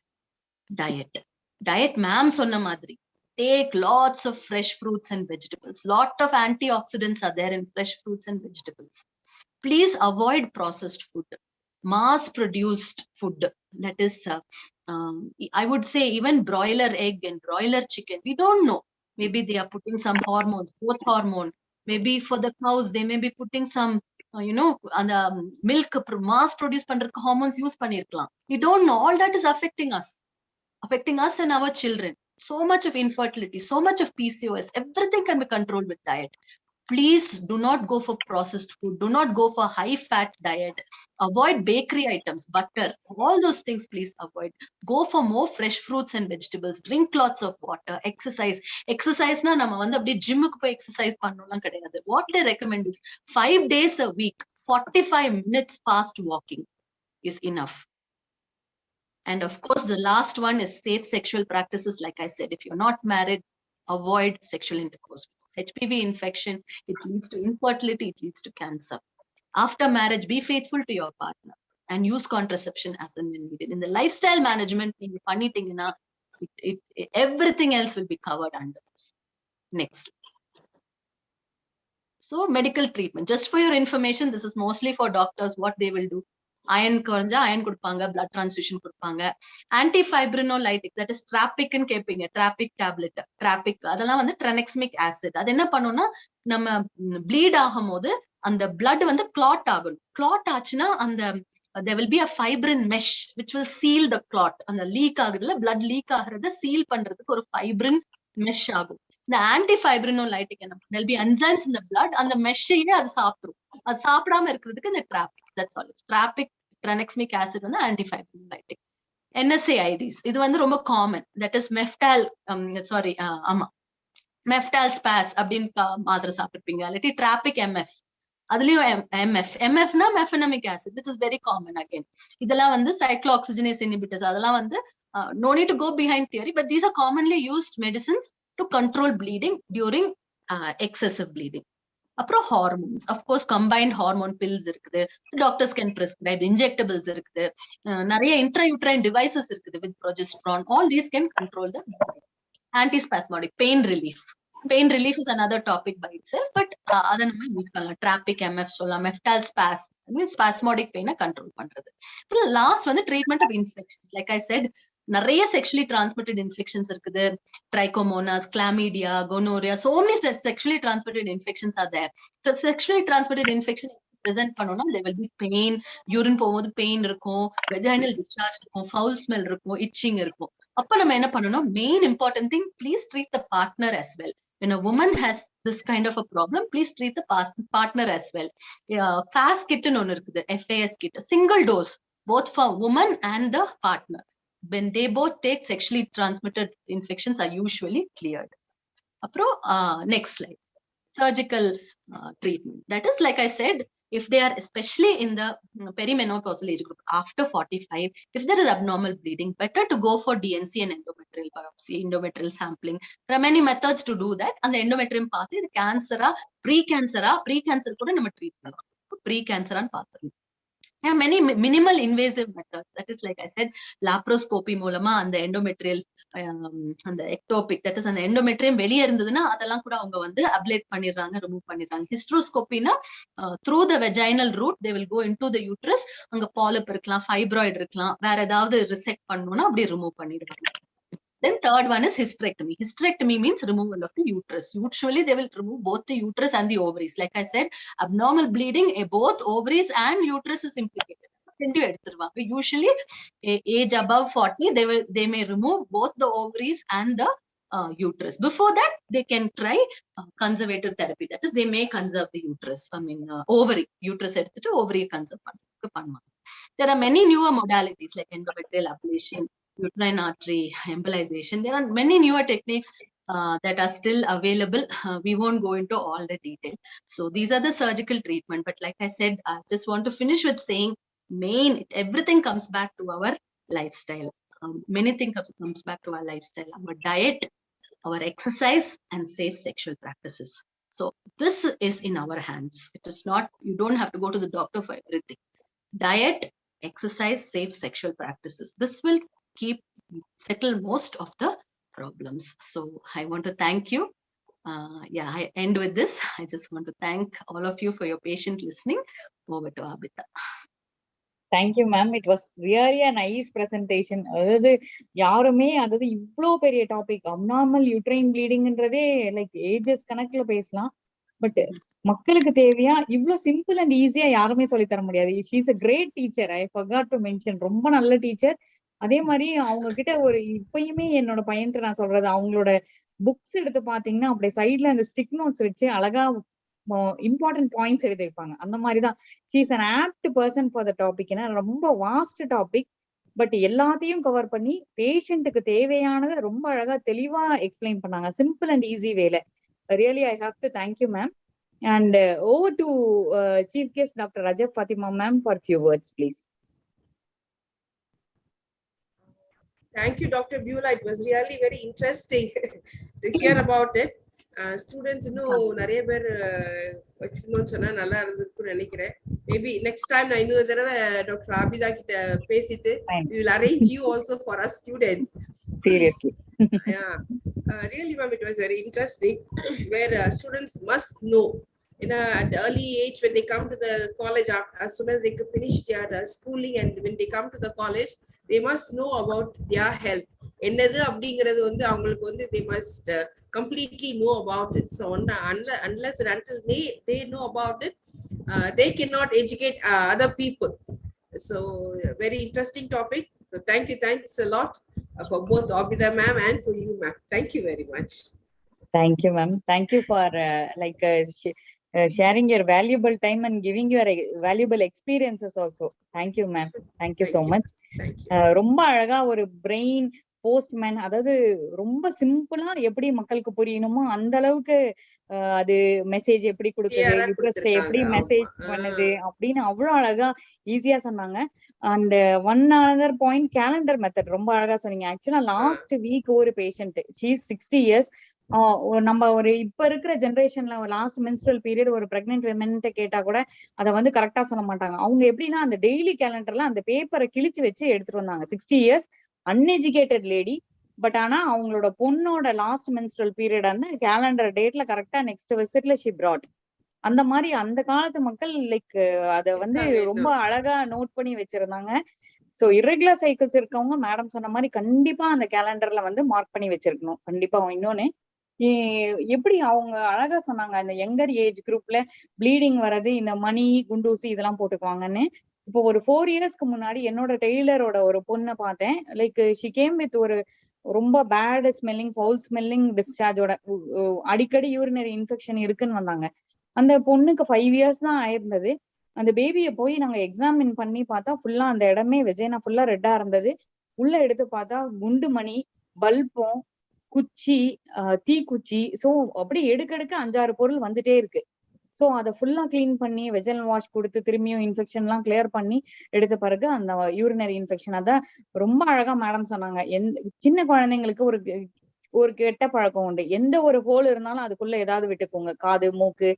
Ma'am சொன்ன மாதிரி, take lots of fresh fruits and vegetables. Lot of antioxidants are there in fresh fruits and vegetables. Please avoid processed food, mass produced food. That is, I would say even broiler egg and broiler chicken, we don't know. Maybe they are putting some hormones, growth hormone. Maybe for the cows, they may be putting some, அந்த milk mass produce பண்றதுக்கு hormones use பண்ணிருக்கலாம். We don't know. All that is affecting us and our children. So much of infertility, so much of PCOS, everything can be controlled with diet. Please do not go for processed food. Do not go for high fat diet. Avoid bakery items, butter, all those things, please avoid. Go for more fresh fruits and vegetables. Drink lots of water. Exercise na nama vandu appdi gym ku poi exercise pannulam kedaiyadhu. What they recommend is 5 days a week, 45 minutes fast walking is enough. And of course, the last one is safe sexual practices. Like I said, if you're not married, avoid sexual intercourse. Hpv infection, it leads to infertility, it leads to cancer. After marriage, be faithful to your partner and use contraception as and when needed. In the lifestyle management, everything else will be covered under this. Next. So medical treatment, just for your information, this is mostly for doctors. What they will do, iron குறைஞ்சா iron கொடுப்பாங்க, blood transfusion கொடுப்பாங்க, antifibrinolytic, that is trapic ன்னு கேட்பீங்க, trapic tablet, trapic அதெல்லாம் வந்து tranexamic acid. அது என்ன பண்ணும்னா, நம்ம bleed ஆகும்போது அந்த blood வந்து clot ஆகணும். clot ஆச்சுன்னா அந்த there will be a fibrin mesh which will seal the clot. அந்த லீக் ஆகுதுல, blood leak ஆகுறத seal பண்றதுக்கு ஒரு fibrin mesh ஆகும். இந்த antifibrinolytic என்ன, there will be enzymes in the blood, அந்த மெஷ்ஷையே அது சாப்பிடும். அது சாப்பிடாம இருக்கிறதுக்கு இந்த trapic, that's all. It's trapic, tranexamic acid வந்து antifibrinolytic. NSAIDs, இது வந்து ரொம்ப common. That is meftal, meftal spas அப்படின்னு மாத்திரை சாப்பிட்டுப்பீங்க. இல்லாட்டி trapic MF, அதுலயும் MF னா mefenamic acid, which is very common again. இதெல்லாம் வந்து cyclooxygenase inhibitors. அதெல்லாம் வந்து no need to go behind theory, but these are commonly used medicines to control bleeding during excessive bleeding. அப்புறம் hormones, of course combined hormone pills இருக்குது, doctors can prescribe, injectables இருக்குது, நிறைய intrauterine devices இருக்குது with progesterone. All these can control the antispasmodic, pain relief. Pain relief is another topic by itself, but அதை நம்ம use பண்ணலாம். Trapic MF சொல்லலாம், Meftal spas, means spasmodic pain control பண்றது. Last வந்து treatment of infections. Like I said, நிறைய sexually transmitted infections இருக்குது. Trichomonas, chlamydia, gonorrhoea, so many sexually transmitted infections are there. So sexually transmitted infection present பண்ணோம்னா there will be pain, urine போகும்போது pain இருக்கும், vaginal discharge இருக்கும், foul smell இருக்கும், itching இருக்கும். அப்ப நம்ம என்ன பண்ணணும்? Main important thing, please treat the partner as well. When a woman has this kind of a problem, please treat the partner as well. FAS kit ன்னு ஒன்னு இருக்குது, FAS kit, single dose both for woman and the partner. When they both take, sexually transmitted infections are usually cleared. Apro next slide, surgical treatment. That is, like I said, if they are especially in the perimenopausal age group after 45, if there is abnormal bleeding, better to go for DNC and endometrial biopsy, endometrial sampling. There are many methods to do that. And the endometrium path, the cancer, pre-cancer கூட நம்ம treat பண்ணலாம். Pre-cancer and பாத்துறோம். There are many minimal invasive methods. That is, like I said, laparoscopy மூலமா அந்த endometrial அந்த ectopic, that is அந்த endometrium வெளியே இருந்ததுன்னா அதெல்லாம் கூட அவங்க வந்து ablate பண்ணிடுறாங்க, remove பண்ணிடுறாங்க. Hysteroscopyனா through the vaginal route they will go into the uterus. அங்க polyp இருக்கலாம், fibroid இருக்கலாம், வேற ஏதாவது resect பண்ணனும்னா அப்படி remove பண்ணிடுவாங்க. Then third one is hysterectomy. Hysterectomy means removal of the uterus. Usually they will remove both the uterus and the ovaries. Like I said, abnormal bleeding, both ovaries and uterus is implicated. Usually age above 40, they may remove both the ovaries and the uterus. Before that, they can try conservative therapy. That is, they may conserve the uterus. I mean, ovary, uterus எடுத்துட்டு ovary conserve பண்ணுவாங்க. There are many newer modalities like endometrial ablation, uterine artery embolization. There are many newer techniques that are still available. We won't go into all the detail. So these are the surgical treatment. But like I said, I just want to finish with saying, everything comes back to our lifestyle. Many things comes back to our lifestyle, our diet, our exercise, and safe sexual practices. So this is in our hands. It is not, you don't have to go to the doctor for everything. Diet, exercise, safe sexual practices. This will settle most of the problems. So I want to thank you. I end with this. I just want to thank all of you for your patient listening. Over to Abita. Thank you, ma'am. It was really a nice presentation. அதாவது யாருமே அதாவது இவ்வளோ பெரிய topic abnormal uterine ப்ளீடிங்ன்றதே like ages கணக்குல பேசலாம். But மக்களுக்கு தேவையா இவ்வளோ சிம்பிள் அண்ட் ஈஸியா யாருமே சொல்லி தர முடியாது. She is a great teacher. I forgot to mention. ரொம்ப நல்ல டீச்சர். அதே மாதிரி அவங்க கிட்ட ஒரு இப்பயுமே என்னோட பையன்ட்டு நான் சொல்றது, அவங்களோட புக்ஸ் எடுத்து பாத்தீங்கன்னா அப்படியே சைட்ல அந்த ஸ்டிக் நோட்ஸ் வச்சு அழகா இம்பார்ட்டன்ட் பாயிண்ட்ஸ் எழுதி வைப்பாங்க. அந்த மாதிரிதான் she is an apt person for the topic. ஏன்னா ரொம்ப வாஸ்ட் டாபிக், பட் எல்லாத்தையும் கவர் பண்ணி பேஷண்ட்டுக்கு தேவையானதை ரொம்ப அழகா தெளிவா எக்ஸ்பிளைன் பண்ணாங்க, சிம்பிள் அண்ட் ஈஸி வேல. Really I have to thank you ma'am. And over to Chief Guest Dr. Rajab Fatima ma'am for few words, please. Thank you, Dr. Beulah. It was really very interesting to hear about it. Students இன்னும் நிறைய பேர் வச்சிருந்தோம்னு சொன்னா நல்லா இருந்திருக்கும்னு நினைக்கிறேன். Maybe next time நான் இன்னொரு தடவை டாக்டர் ஆபிதா கிட்ட பேசிட்டு we will arrange you also for us students. Seriously. Yeah. Really, ma'am, it was very interesting where students must know, at the early age when they come to the college, as soon as they finish their schooling and when they come to the college, they must know about their health. என்னது அப்படிங்கிறது வந்து அவங்களுக்கு வந்து they must completely know about it. So unless and until they know about it, they cannot educate other people. So very interesting topic. So thanks a lot for both Abida ma'am and for you ma'am. Thank you very much. Thank you ma'am. Thank you for sharing your valuable time and giving your valuable experiences also. Thank you ma'am. Thank you so much. ரொம்ப அழகா ஒரு brain postman, அதாவது ரொம்ப சிம்பிளா எப்படி மக்களுக்கு புரியணுமோ அந்த அளவுக்கு அது மெசேஜ் எப்படி கொடுக்குது, யூட்ரஸ்ல எப்படி மெசேஜ் பண்ணுது அப்படின்னு அவ்வளவு அழகா ஈஸியா சொன்னாங்க. And one other point, calendar method ரொம்ப அழகா சொன்னீங்க. ஆக்சுவலா லாஸ்ட் வீக் ஒரு பேஷண்ட், ஷீ இஸ் 60 years. நம்ம ஒரு இப்ப இருக்கிற ஜெனரேஷன்ல லாஸ்ட் மென்ஸ்ட்ரல் பீரியட் ஒரு பிரெக்னென்ட் விமன்ட்ட கேட்டா கூட அதை வந்து கரெக்டா சொல்ல மாட்டாங்க. அவங்க எப்படின்னா அந்த டெய்லி கேலண்டர்ல அந்த பேப்பரை கிழிச்சு வச்சு எடுத்துட்டு வந்தாங்க. 60 years, அன்எஜுகேட்டட் லேடி. பட் ஆனா அவங்களோட பொண்ணோட லாஸ்ட் மென்ஸ்ட்ரல் பீரியட் வந்து கேலண்டர் டேட்ல கரெக்டா நெக்ஸ்ட் விசிட்ல ஷி பிராட். அந்த மாதிரி அந்த காலத்து மக்கள் லைக் அத வந்து ரொம்ப அழகா நோட் பண்ணி வச்சிருந்தாங்க. சோ இர்ரெகுலர் சைக்கிள்ஸ் இருக்கவங்க மேடம் சொன்ன மாதிரி கண்டிப்பா அந்த கேலண்டர்ல வந்து மார்க் பண்ணி வச்சிருக்கணும் கண்டிப்பா. இன்னொன்னு எப்படி அவங்க அழகா சொன்னாங்க, அந்த யங்கர் ஏஜ் குரூப்ல ப்ளீடிங் வர்றது, இந்த மணி குண்டூசி இதெல்லாம் போட்டுக்குவாங்கன்னு. இப்போ ஒரு 4 இயர்ஸ்க்கு முன்னாடி என்னோட டெய்லரோட ஒரு பொண்ணை பார்த்தேன். லைக் ஷி கேம் வித் ஒரு ரொம்ப பேட் ஸ்மெல்லிங் ஃபவுல் ஸ்மெல்லிங் டிஸ்சார்ஜோட, அடிக்கடி யூரினரி இன்ஃபெக்ஷன் இருக்குன்னு வந்தாங்க. அந்த பொண்ணுக்கு 5 இயர்ஸ் தான் ஆயிருந்தது. அந்த பேபியை போய் நாங்க எக்ஸாமின் பண்ணி பார்த்தா ஃபுல்லா அந்த இடமே வெஜைனா ஃபுல்லா ரெட்டா இருந்தது. உள்ள எடுத்து பார்த்தா குண்டு மணி, பல்பம், குச்சி, தீக்குச்சி, சோ அப்படி எடுக்க 5-6 பொருள் வந்துட்டே இருக்கு. சோ அதை ஃபுல்லா கிளீன் பண்ணி வெஜல் வாஷ் கொடுத்து திரும்பியும் இன்ஃபெக்ஷன் எல்லாம் கிளியர் பண்ணி எடுத்த பிறகு அந்த யூரினரி இன்ஃபெக்ஷன். அதான் ரொம்ப அழகா மேடம் சொன்னாங்க. சின்ன குழந்தைங்களுக்கு ஒரு கெட்ட பழக்கம் உண்டு. எந்த ஒரு ஹோல் இருந்தாலும் அதுக்குள்ள ஏதாவது விட்டுக்கோங்க, காது, மூக்கு,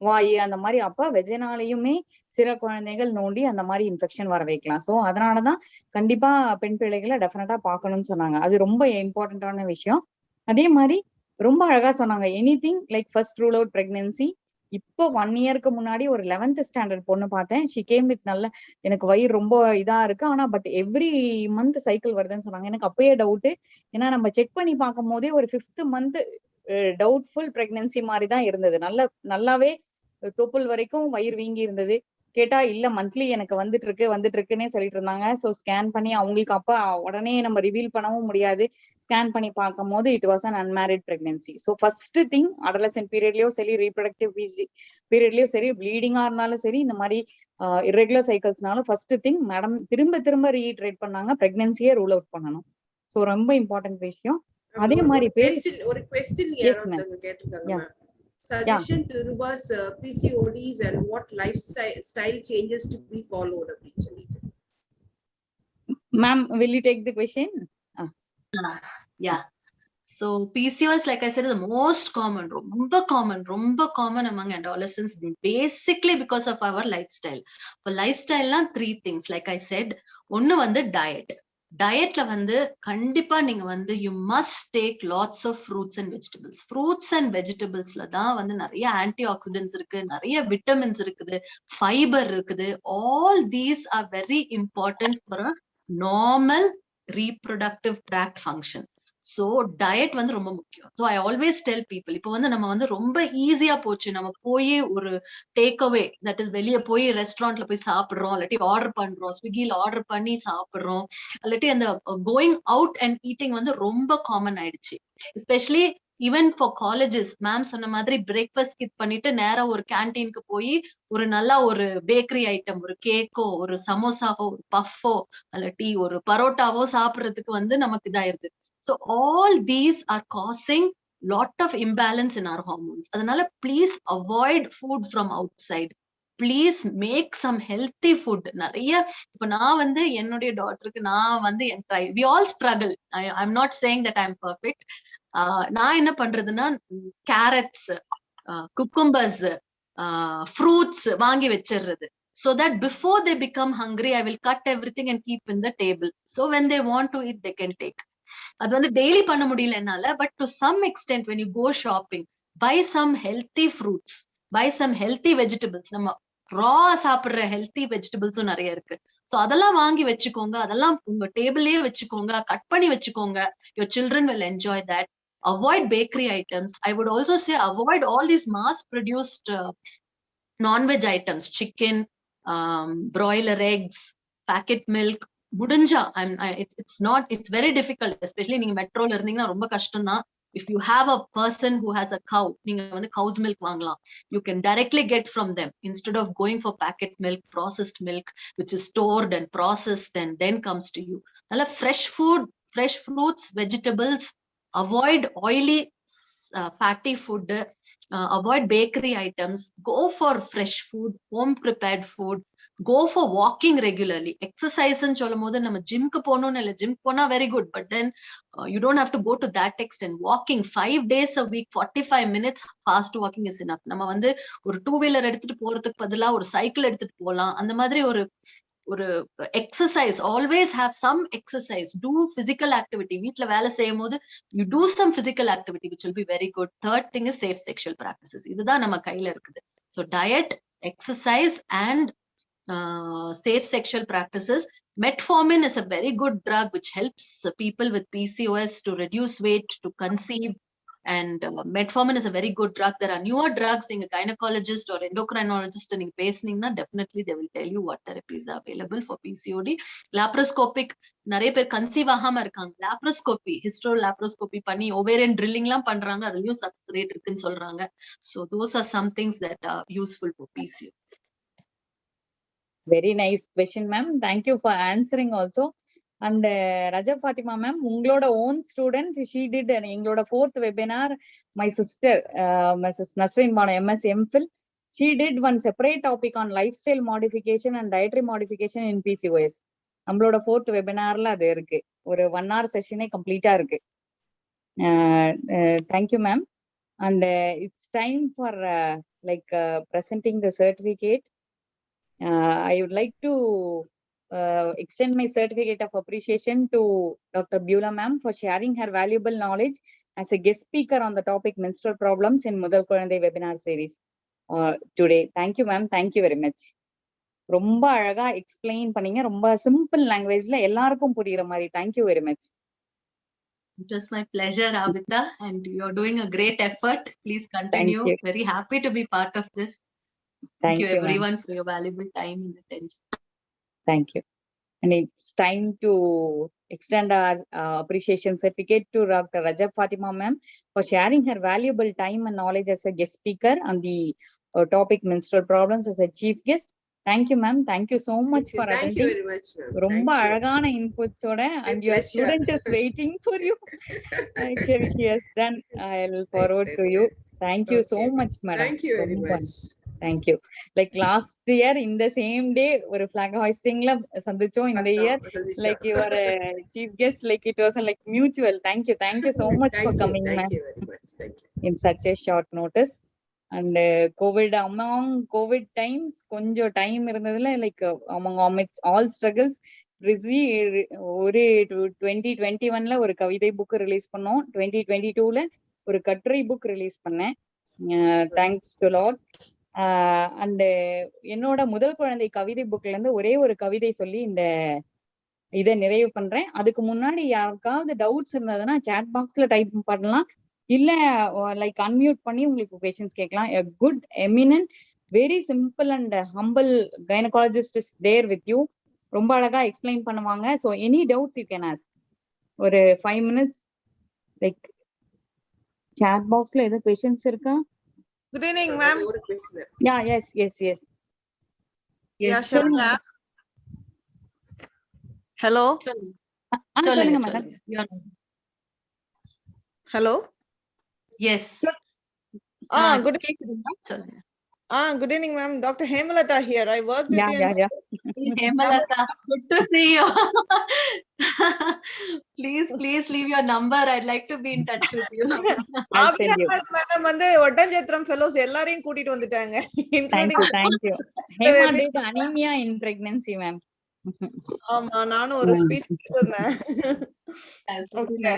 வாய் அந்த மாதிரி. அப்ப வெஜைனாலையுமே சில குழந்தைகள் நோண்டி அந்த மாதிரி இன்ஃபெக்ஷன் வர வைக்கலாம். சோ அதனாலதான் கண்டிப்பா பெண் பிள்ளைகளை டெஃபினட்டா பார்க்கணும்னு சொன்னாங்க. அது ரொம்ப இம்பார்ட்டன்டான விஷயம். அதே மாதிரி ரொம்ப அழகா சொன்னாங்க, anything like first rule out pregnancy. இப்போ 1 இயருக்கு முன்னாடி ஒரு 11th ஸ்டாண்டர்ட் பொண்ணு பார்த்தேன். ஷி கேம் வித் நல்ல, எனக்கு வயிறு ரொம்ப இதா இருக்கு, ஆனா பட் எவ்ரி மந்த் சைக்கிள் வருதுன்னு சொன்னாங்க. எனக்கு அப்பயே டவுட். ஏன்னா நம்ம செக் பண்ணி பார்க்கும் போதே ஒரு 5th மந்த் டவுட்ஃபுல் பிரெக்னன்சி மாதிரி தான் இருந்தது. நல்லாவே தொப்புள் வரைக்கும் வயிறு வீங்கி இருந்தது. கேட்டா இல்ல மந்த்லி எனக்கு வந்துட்டு இருக்குன்னே சொல்லிட்டு இருந்தாங்க. சோ ஸ்கேன் பண்ணி அவங்களுக்கு அப்ப உடனே நம்ம ரிவீல் பண்ணவும் முடியாது. ஸ்கேன் பண்ணி பார்க்கும் போது it was un unmarried pregnancy. So first thing adolescent பீரியட்லயும் சரி, ரீப்ரொடக்டிவ் பீரியட்லயும் சரி, ப்ளீடிங்கா இருந்தாலும் சரி, இந்த மாதிரி இர்ரெகுலர் சைக்கிள்ஸ்னாலும் ஃபர்ஸ்ட் திங் மேடம் திரும்ப ரீட்ரேட் பண்ணாங்க, பிரெக்னன்சியை ரூல் அவுட் பண்ணணும். சோ ரொம்ப இம்பார்ட்டன்ட் விஷயம். அதே மாதிரி ஒரு क्वेश्चन யாராவது கேட்டிருக்காங்க. Suggestion to reverse PCODs and what lifestyle changes to be followed அப்படின்னு சொல்லிட்டு. Ma'am, will you take the question? Yeah. So PCOS, like I said, is the most common, ரொம்ப common among adolescents, basically because of our lifestyle. For lifestyle na 3 things, like I said. ஒன்னு வந்து டயட்ல வந்து கண்டிப்பா நீங்க வந்து you must take lots of fruits and vegetablesல தான் வந்து நிறைய ஆன்டி ஆக்சிடென்ட்ஸ் இருக்கு, நிறைய விட்டமின்ஸ் இருக்குது, ஃபைபர் இருக்குது. all these are very important for a normal reproductive tract function. So diet வந்து ரொம்ப முக்கியம். So I always tell people, இப்போ வந்து நம்ம வந்து ரொம்ப ஈஸியா போச்சு, நம்ம போய் ஒரு டேக் அவே, தட் இஸ் வெளியே போய் ரெஸ்டாரண்ட்ல போய் சாப்பிடுறோம், இல்லாட்டி ஆர்டர் பண்றோம், ஸ்விக்கில ஆர்டர் பண்ணி சாப்பிடுறோம், இல்லாட்டி அந்த கோயிங் அவுட் அண்ட் ஈட்டிங் வந்து ரொம்ப காமன் ஆயிடுச்சு. Especially even for colleges. Ma'am சொன்ன மாதிரி பிரேக்ஃபாஸ்ட் ஸ்கிப் பண்ணிட்டு நேரா ஒரு கேன்டீனுக்கு போய் ஒரு நல்லா ஒரு பேக்கரி ஐட்டம், ஒரு கேக்கோ, ஒரு சமோசாவோ, ஒரு பஃபோ, இல்லாட்டி ஒரு பரோட்டாவோ சாப்பிடுறதுக்கு வந்து நமக்கு இதாயிருது. So all these are causing lot of imbalance in our hormones. அதனால please avoid food from outside. Please make some healthy food. நிறைய இப்ப நான் வந்து என்னுடைய டாட்டருக்கு நான் வந்து we all struggle. I'm not saying that I'm perfect. நான் என்ன பண்றதுன்னா, கேரட்ஸ், குக்கும்பர்ஸ், ஃப்ரூட்ஸ் வாங்கி வச்சிடுறது. So that before they become hungry, I will cut everything and keep in the table. So when they want to eat, they can take. அது வந்து daily பண்ண முடியல என்னால, but to some extent when you go shopping, buy some healthy fruits, buy some healthy vegetables. நம்ம ரா சாப்பிடுற healthy வெஜிடபிள்ஸும் நிறைய இருக்கு. So அதெல்லாம் வாங்கி வச்சுக்கோங்க, அதெல்லாம் உங்க டேபிள்லயே வச்சுக்கோங்க, கட் பண்ணி வச்சுக்கோங்க. your children will enjoy that. Avoid bakery items. I would also say avoid all these mass produced non-veg items, chicken, broiler eggs, packet milk. முடிஞ்சா it's very difficult, especially நீங்க மெட்ரோல இருந்தீங்கன்னா ரொம்ப கஷ்டம் தான். if you have a person who has a cow, நீங்க வந்து cow's milk வாங்கலாம். you can directly get from them instead of going for packet milk, processed milk, which is stored and processed and then comes to you. நல்ல fresh food, fresh fruits, vegetables. avoid oily fatty food. Avoid bakery items. Go for fresh food, home prepared food. Go for walking regularly. Exercise and சொல்லும்போது நம்ம ஜிம்க்கு போகணும்னு இல்லை, gym போனா very good, but then you don't have to go to that extent. Walking 5 days a week, 45 minutes fast walking is enough. நம்ம வந்து ஒரு 2-wheeler எடுத்துட்டு போறதுக்கு பதிலா ஒரு சைக்கிள் எடுத்துட்டு போகலாம். அந்த மாதிரி ஒரு ஒரு exercise, always have some exercise, do physical activity. வீட்ல வேலை செய்யும் போது you do some physical activity which will be very good. Third thing is safe sexual practices. இதுதான் நம்ம கையில இருக்குது. So diet, exercise and safe sexual practices. Metformin is a very good drug which helps people with PCOS to reduce weight, to conceive. And metformin is a very good drug. There are newer drugs. In a gynecologist or endocrinologist, and definitely they will tell you what therapies are available for PCOD. Laparoscopic, நிறைய பேர் conceive ஆகாம இருக்காங்க. Laparoscopy, ஹிஸ்டோலாப்ரோஸ்கோபி பண்ணி ovarian drilling எல்லாம் பண்றாங்க. அதுலயும் success rate இருக்குன்னு சொல்றாங்க. So those are some things that are useful for PCOD. Very nice question, ma'am. Thank you for answering also. And Rajab Fatima ma'am, உங்களோட own student, she did எங்களோட 4th webinar. My sister, Mrs. Nasrin Bano, MS MPhil, she did one separate topic on lifestyle modification and dietary modification in PCOS. நம்மளோட 4th webinarல அது இருக்கு. ஒரு 1 hour session கம்ப்ளீட்டா இருக்கு. Thank you ma'am. And it's time for presenting the certificate. I would like to extend my certificate of appreciation to Dr. Beulah ma'am for sharing her valuable knowledge as a guest speaker on the topic menstrual problems in Mudal Kulandai webinar series today. Thank you ma'am. Thank you very much. ரொம்ப அழகா explain பண்ணீங்க. ரொம்ப simple லாங்குவேஜ்ல எல்லாருக்கும் புரியுற மாதிரி. Thank you very much. It was my pleasure, Avita, and you're doing a great effort. Please continue. Thank you. Very happy to be part of this. Thank you everyone for your valuable time and attention. Thank you. And it's time to extend our appreciation certificate to Dr. Rajab Fatima ma'am for sharing her valuable time and knowledge as a guest speaker on the topic menstrual problems as a chief guest. Thank you ma'am. Thank you so much for attending. Thank you very much ma'am. ரொம்ப அழகான inputs ஓட, and your student is waiting for you. Actually she has done. I'll forward to you. Thank you so much madam. Thank you very much. Thank you. Like last year in the same day ஒரு flag hoisting la சந்திச்சோம். இந்த year like you are a chief guest, like it was like mutual. Thank you so much for coming ma'am. Thank you very much. Thank you. In such a short notice. And among COVID times கொஞ்சம் time இருந்ததுல like among all struggles ஒரு 2021ல ஒரு கவிதை book release பண்ணோம். 2022ல ஒரு கட்டுரை book release பண்ணேன். Thanks to Lord. And என்னோட முதல் குழந்தை கவிதை புக்ல இருந்து ஒரே ஒரு கவிதை சொல்லி இந்த இதை நிறைவு பண்றேன். அதுக்கு முன்னாடி யாருக்காவது டவுட்ஸ் இருந்ததுன்னா சாட் பாக்ஸ்ல டைப் பண்ணலாம், இல்ல லைக் அன்மியூட் பண்ணி உங்களுக்கு கொஸ்டின்ஸ் கேட்கலாம். a good eminent very simple and humble gynecologist is there with you. ரொம்ப அழகா எக்ஸ்பிளைன் பண்ணுவாங்க. So any doubts you can ask. ஒரு 5 minutes லைக் சாட் பாக்ஸ்ல ஏதோ கொஸ்டின்ஸ் இருக்கா? Good evening, ma'am. Yeah, yes. Yeah, sure. Hello. சொல்லுங்க madam. Hello. Yes. Good evening, ma'am. Dr. Hemalata here. I work with you. Yeah. Hemalata, good to see you. Please leave your number. I'd like to be in touch with you. Madam வந்து Oddanchatram fellows எல்லாரையும் கூட்டிட்டு வந்துட்டாங்க. Thank you. Hema did anemia in pregnancy, ma'am. ஆமா, நானும் ஒரு speech கொடுத்தேன். Okay.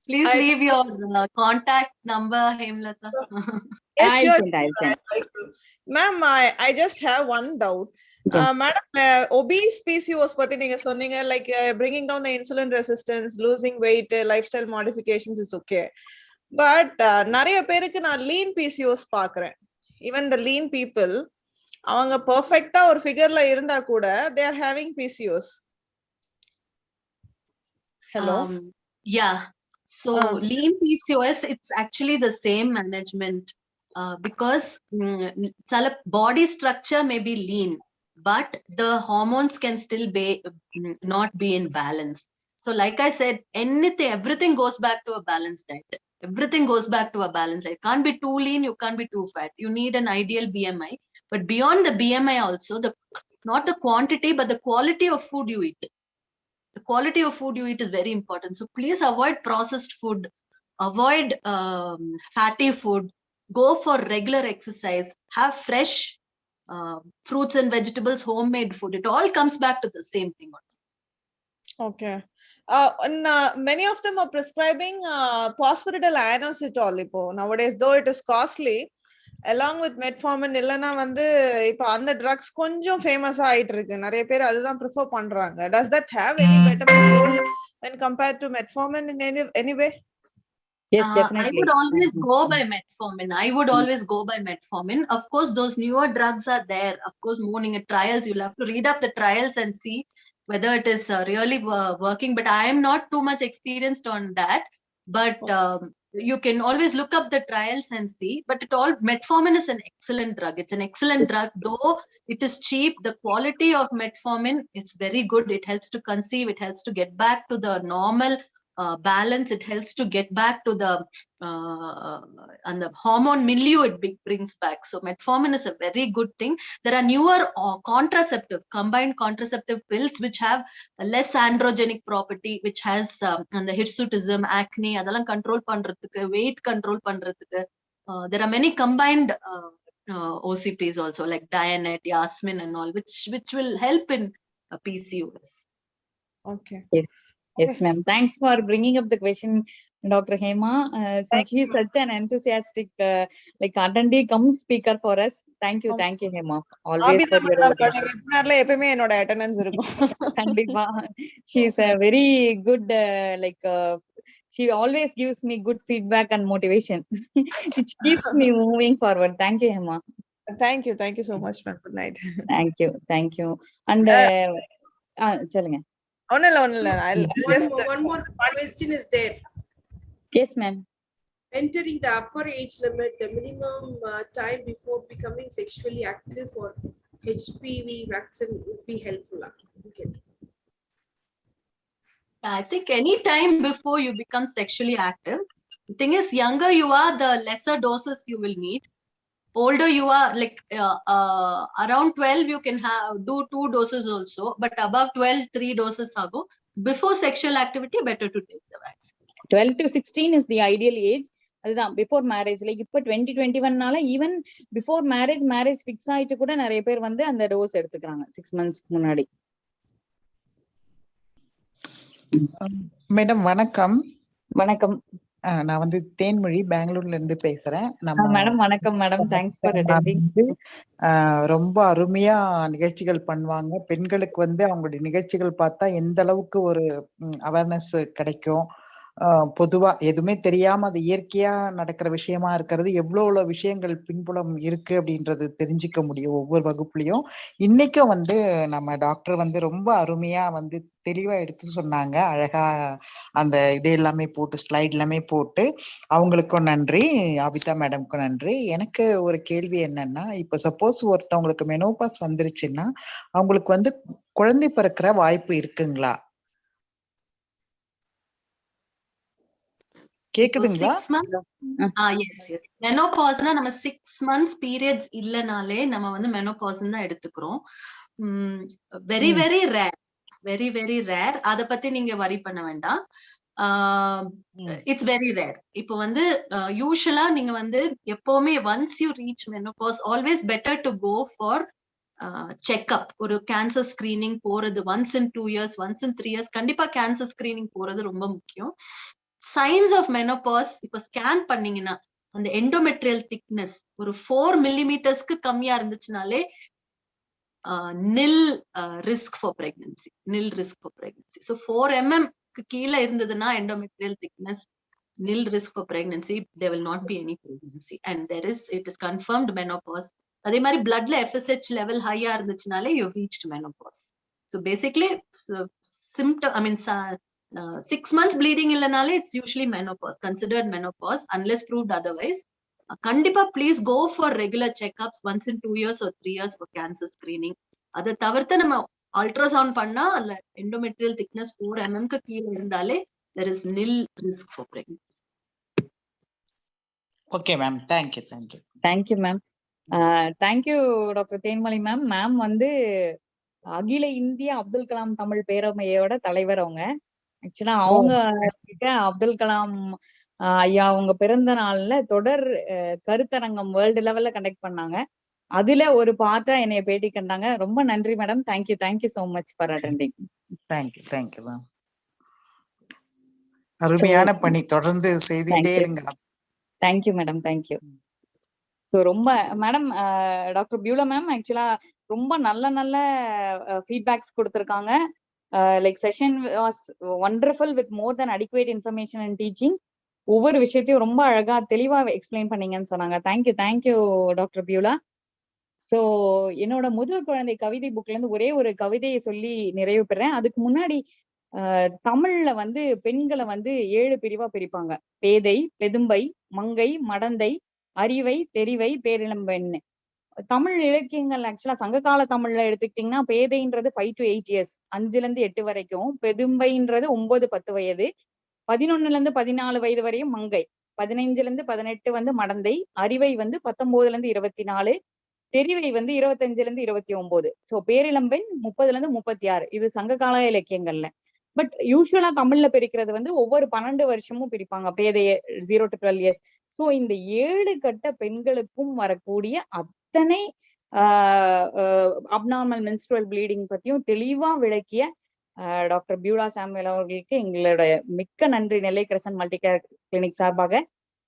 Please leave your contact number, Hemalata. Yes, sure. Ma'am, I just have one doubt. Madam, obese PCOS பத்தி நீங்க சொன்னீங்க, like bringing down the insulin resistance, losing weight, lifestyle modifications is okay. But நிறைய பேருக்கு நான் lean PCOS பாக்குறேன். Even the lean people, அவங்க பெர்ஃபெக்ட்டா ஒரு ஃபிகர்ல இருந்தா கூட they are having PCOS. Hello. Yeah. So lean PCOS, it's actually the same management because body structure may be lean, but the hormones can still be not be in balance. So like I said, everything goes back to a balanced diet. Everything goes back to a balance. You can't be too lean, you can't be too fat. You need an ideal BMI. But beyond the BMI also, not the quantity, but the quality of food you eat. The quality of food you eat is very important. So please avoid processed food, avoid fatty food, go for regular exercise, have fresh fruits and vegetables, homemade food. It all comes back to the same thing. Okay. And many of them are prescribing phosphatidylate inositol nowadays, though it is costly. Along with metformin இல்லனா வந்து இப்போ அந்த drugs கொஞ்சம் famous ஆயிட்டு இருக்கு. நிறைய பேர் அதுதான் ப்ரிஃபர் பண்றாங்க. Does that have any better control when compared to metformin in any way? Yes, definitely. I would always go by metformin. Of course, those newer drugs are there. Of course, morning trials, you'll have to read up the trials and see whether it is really working. But I am not too much experienced on that. But you can always look up the trials and see. But metformin is an excellent drug. It's an excellent drug, though it is cheap. The quality of metformin is very good. It helps to conceive. It helps to get back to the normal balance. It helps to get back to the and the hormone milieu it brings back. So metformin is a very good thing. There are newer combined contraceptive pills which have a less androgenic property, which has and the hirsutism, acne, adala control pandradhukku, weight control pandradhukku. There are many combined OCPs also, like Dianet, Yasmin and all, which will help in PCOS. Okay. Yes, ma'am. Thanks for bringing up the question, Dr. Hema. Since she is such an enthusiastic, attendee come speaker for us. Thank you, Hema. Always for your webinarல எப்பவுமே என்னோட attendance இருக்கும். Kandipa. She is a very good, she always gives me good feedback and motivation, which keeps me moving forward. Thank you, Hema. Thank you so much, ma'am. Good night. Thank you. And chalunga. One more question is there. Yes, ma'am. Entering the upper age limit, the minimum time before becoming sexually active for HPV vaccine would be helpful. Okay. I think any time before you become sexually active. The thing is, younger you are, the lesser doses you will need. Older you are, like around 12 you can do 2 doses also, but above 12 3 doses ago. Before sexual activity, better to take the vaccine. 12 to 16 is the ideal age. அதுதான் before marriage. Like இப்போ 2021 even before marriage fix ஆயிட்டு கூட நிறைய பேர் வந்து அந்த dose எடுத்துக்கிறாங்க 6 months முன்னாடி. மேடம் வணக்கம். வணக்கம். நான் வந்து தேன்மொழி பெங்களூர்ல இருந்து பேசுறேன். மேடம் வணக்கம் மேடம். Thanks for attending. ரொம்ப அருமையா நிகழ்ச்சிகள் பண்ணுவாங்க. பெண்களுக்கு வந்து அவங்களுடைய நிகழ்ச்சிகள் பார்த்தா எந்த அளவுக்கு ஒரு அவேர்னஸ் கிடைக்கும். பொதுவா எதுவுமே தெரியாம அது இயற்கையா நடக்கிற விஷயமா இருக்கிறது, எவ்வளவு விஷயங்கள் பின்புலம் இருக்கு அப்படின்றது தெரிஞ்சுக்க முடியும் ஒவ்வொரு வகுப்புலயும். இன்னைக்கும் வந்து நம்ம டாக்டர் வந்து ரொம்ப அருமையா வந்து தெளிவா எடுத்து சொன்னாங்க. அழகா அந்த இது எல்லாமே போட்டு ஸ்லைட் எல்லாமே போட்டு அவங்களுக்கும் நன்றி, அபிதா மேடம்க்கும் நன்றி. எனக்கு ஒரு கேள்வி என்னன்னா, இப்ப சப்போஸ் ஒருத்தவங்களுக்கு மெனோபாஸ் வந்துருச்சுன்னா அவங்களுக்கு வந்து குழந்தை பிறக்கிற வாய்ப்பு இருக்குங்களா? கேக்குதுங்களா? Yes. மெனோபாஸ்னா நம்ம 6 months periods இல்லனாலே நம்ம வந்து மெனோபாஸ் தான் எடுத்துக்கிறோம். Very very rare. அத பத்தி நீங்க வரி பண்ண வேண்டாம். It's very rare. இப்போ வந்து யூசுவலா நீங்க வந்து எப்பவுமே once you reach menopause always better to go for checkup. ஒரு கேன்சர் ஸ்கிரீனிங் போறது once in 2 years, once in 3 years கண்டிப்பா கேன்சர் ஸ்கிரீனிங் போறது ரொம்ப முக்கியம். சைன்ஸ் ஆஃப் மெனோபாஸ் இப்ப ஸ்கேன் பண்ணீங்கன்னா அந்த எண்டோமெட்ரியல் திக்னஸ் ஒரு 4 millimeters கம்மியா இருந்துச்சுனாலே nil risk for pregnancy. So 4 mm கீழே இருந்ததுன்னா endometrial thickness, nil risk for pregnancy. There will not be any pregnancy, and it is confirmed menopause. அதே மாதிரி bloodல FSH level high இருந்துச்சுனாலே you've reached menopause. So basically symptom 6 months bleeding இல்லனாலே it's usually menopause, considered menopause unless proved otherwise. கண்டிப்பா please go for regular checkups once in 2 years or 3 years for cancer screening. அதை தவிர்த்து நம்ம ultrasound பண்ணா அதுல endometrial thickness 4 mm கீழே இருந்தாலே there is nil risk for pregnancy. Okay ma'am, thank you ma'am. Thank you Dr. Thenmozhi ma'am. Ma'am வந்து அகில இந்திய அப்துல் கலாம் தமிழ் பேரவையோட தலைவர். அவங்க ஆக்சுவலா அவங்க கிட்ட அப்துல் கலாம் ஐயா அவங்க பிறந்த நாள்ல தொடர் கருத்தரங்கம் வேர்ல்டு லெவல்ல கண்டக்ட் பண்ணாங்க. அதுல ஒரு பார்ட்டா என்னைய பேட்டி கண்டாங்க. ரொம்ப நன்றி madam. Thank you so much for attending. Thank you ma'am. அருமையான பணி, தொடர்ந்து செய்துட்டே இருங்க. Thank you madam, thank you. ஸோ ரொம்ப மேடம், டாக்டர் பியூலா மேம் ஆக்சுவலா ரொம்ப நல்ல ஃபீட்பேக்ஸ் கொடுத்துருக்காங்க. Like session was wonderful with more then adequate information and teaching. ஒவ்வொரு விஷயத்தையும் ரொம்ப அழகா தெளிவா எக்ஸ்பிளைன் பண்ணீங்கன்னு சொன்னாங்க. Thank you doctor Beulah. ஸோ என்னோட முதல் குழந்தை கவிதை புக்ல இருந்து ஒரே ஒரு கவிதையை சொல்லி நிறைவு பெறேன். அதுக்கு முன்னாடி தமிழ்ல வந்து பெண்களை வந்து 7 பிரிவா பிரிப்பாங்க. பேதை, பெதும்பை, மங்கை, மடந்தை, அறிவை, தெரிவை, பேரிளம்பெண். தமிழ் இலக்கியங்கள் ஆக்சுவலா சங்ககால தமிழ்ல எடுத்துக்கிட்டீங்கன்னா பேதைன்றது 5 to 8 years, 5ல இருந்து 8 வரைக்கும். பெதும்பைன்றது 9-10 வயது, 11ல இருந்து 14 வயது வரையும் மங்கை, 15ல இருந்து 18 வந்து மடந்தை, அறிவை வந்து 19ல இருந்து 24, தெரிவை வந்து 25ல இருந்து 29. சோ பேரிளம்பெண் 30ல இருந்து 36. இது சங்ககால இலக்கியங்கள்ல. பட் யூஸ்வலா தமிழ்ல பிரிக்கிறது வந்து ஒவ்வொரு 12 வருஷமும் பிரிப்பாங்க பேதைய 0 to 12 years. சோ இந்த 7 கட்ட பெண்களுக்கும் வரக்கூடிய அத்தனை அப்நார்மல் மென்ஸ்ட்ரல் ப்ளீடிங் பத்தியும் தெளிவா விளக்கிய டாக்டர் பியூலா சாமுவேல் அவர்களுக்கு எங்களோட மிக்க நன்றி நெல்லை கிரசன்ட் மல்டி கேர் கிளினிக் சார்பாக.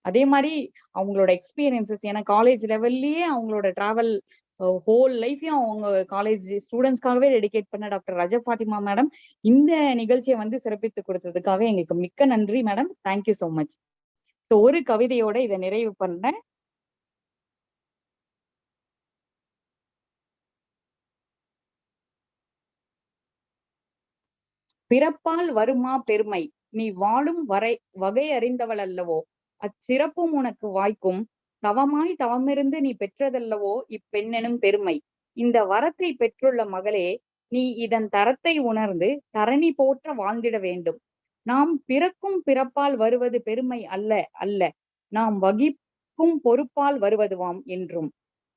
அதே மாதிரி அவங்களோட எக்ஸ்பீரியன்சஸ், ஏன்னா காலேஜ் லெவல்லயே அவங்களோட டிராவல் ஹோல் லைஃபையும் அவங்க காலேஜ் ஸ்டூடெண்ட்ஸ்க்காகவே டெடிகேட் பண்ண டாக்டர் ரஜப் ஃபாத்திமா மேடம் இந்த நிகழ்ச்சியை வந்து சிறப்பித்து கொடுத்ததுக்காக எங்களுக்கு மிக்க நன்றி madam. Thank you so much. So ஒரு கவிதையோட இதை நிறைவு பண்றேன். பிறப்பால் வருமா பெருமை, நீ வாழும் வகை அறிந்தவள் அல்லவோ, அச்சிறப்பும் உனக்கு வாய்க்கும், தவமாய் தவமிருந்து நீ பெற்றதல்லவோ இப்பெண்ணெனும் பெருமை. இந்த வரத்தை பெற்றுள்ள மகளே, நீ இதன் தரத்தை உணர்ந்து தரணி போற்ற வாழ்ந்திட வேண்டும். நாம் பிறக்கும் பிறப்பால் வருவது பெருமை அல்ல, நாம் வகிக்கும் பொறுப்பால் வருவதுவாம் என்றும்.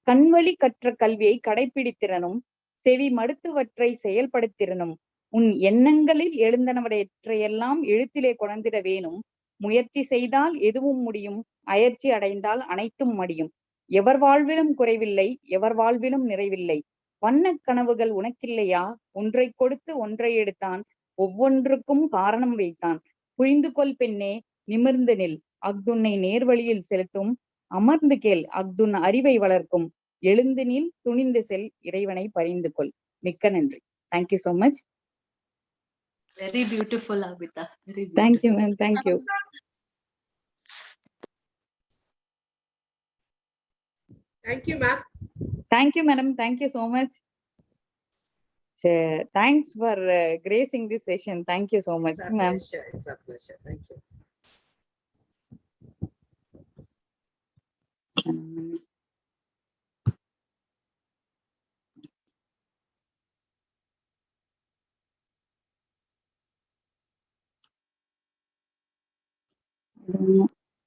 கண்வழி கற்ற கல்வியை கடைப்பிடித்திறனும், செவி மடுத்துவற்றை செயல்படுத்திறனும், உன் எண்ணங்களில் எழுந்தனவற்றையெல்லாம் எழுத்திலே கொணர்ந்திட வேணும். முயற்சி செய்தால் எதுவும் முடியும், அயற்சி அடைந்தால் அனைத்தும் மடியும். எவர் வாழ்விலும் குறைவில்லை, எவர் வாழ்விலும் நிறைவில்லை. வண்ணக் கனவுகள் உனக்கில்லையா, ஒன்றை கொடுத்து ஒன்றை எடுத்தான், ஒவ்வொன்றுக்கும் காரணம் வைத்தான். புரிந்து கொள் பெண்ணே, நிமிர்ந்து நில், அஃதுன்னை நேர்வழியில் செலுத்தும். அமர்ந்து கேள், அஃதுன் அறிவை வளர்க்கும். எழுந்து நில், துணிந்து செல், இறைவனை பரிந்து கொள். மிக்க நன்றி. Thank you so much. Very beautiful, Abhita. Very beautiful. Thank you, ma'am. Thank you. Thank you, ma'am. Thank you, madam. Thank you so much. Thanks for gracing this session. Thank you so much, ma'am. It's a pleasure. Thank you. I don't know.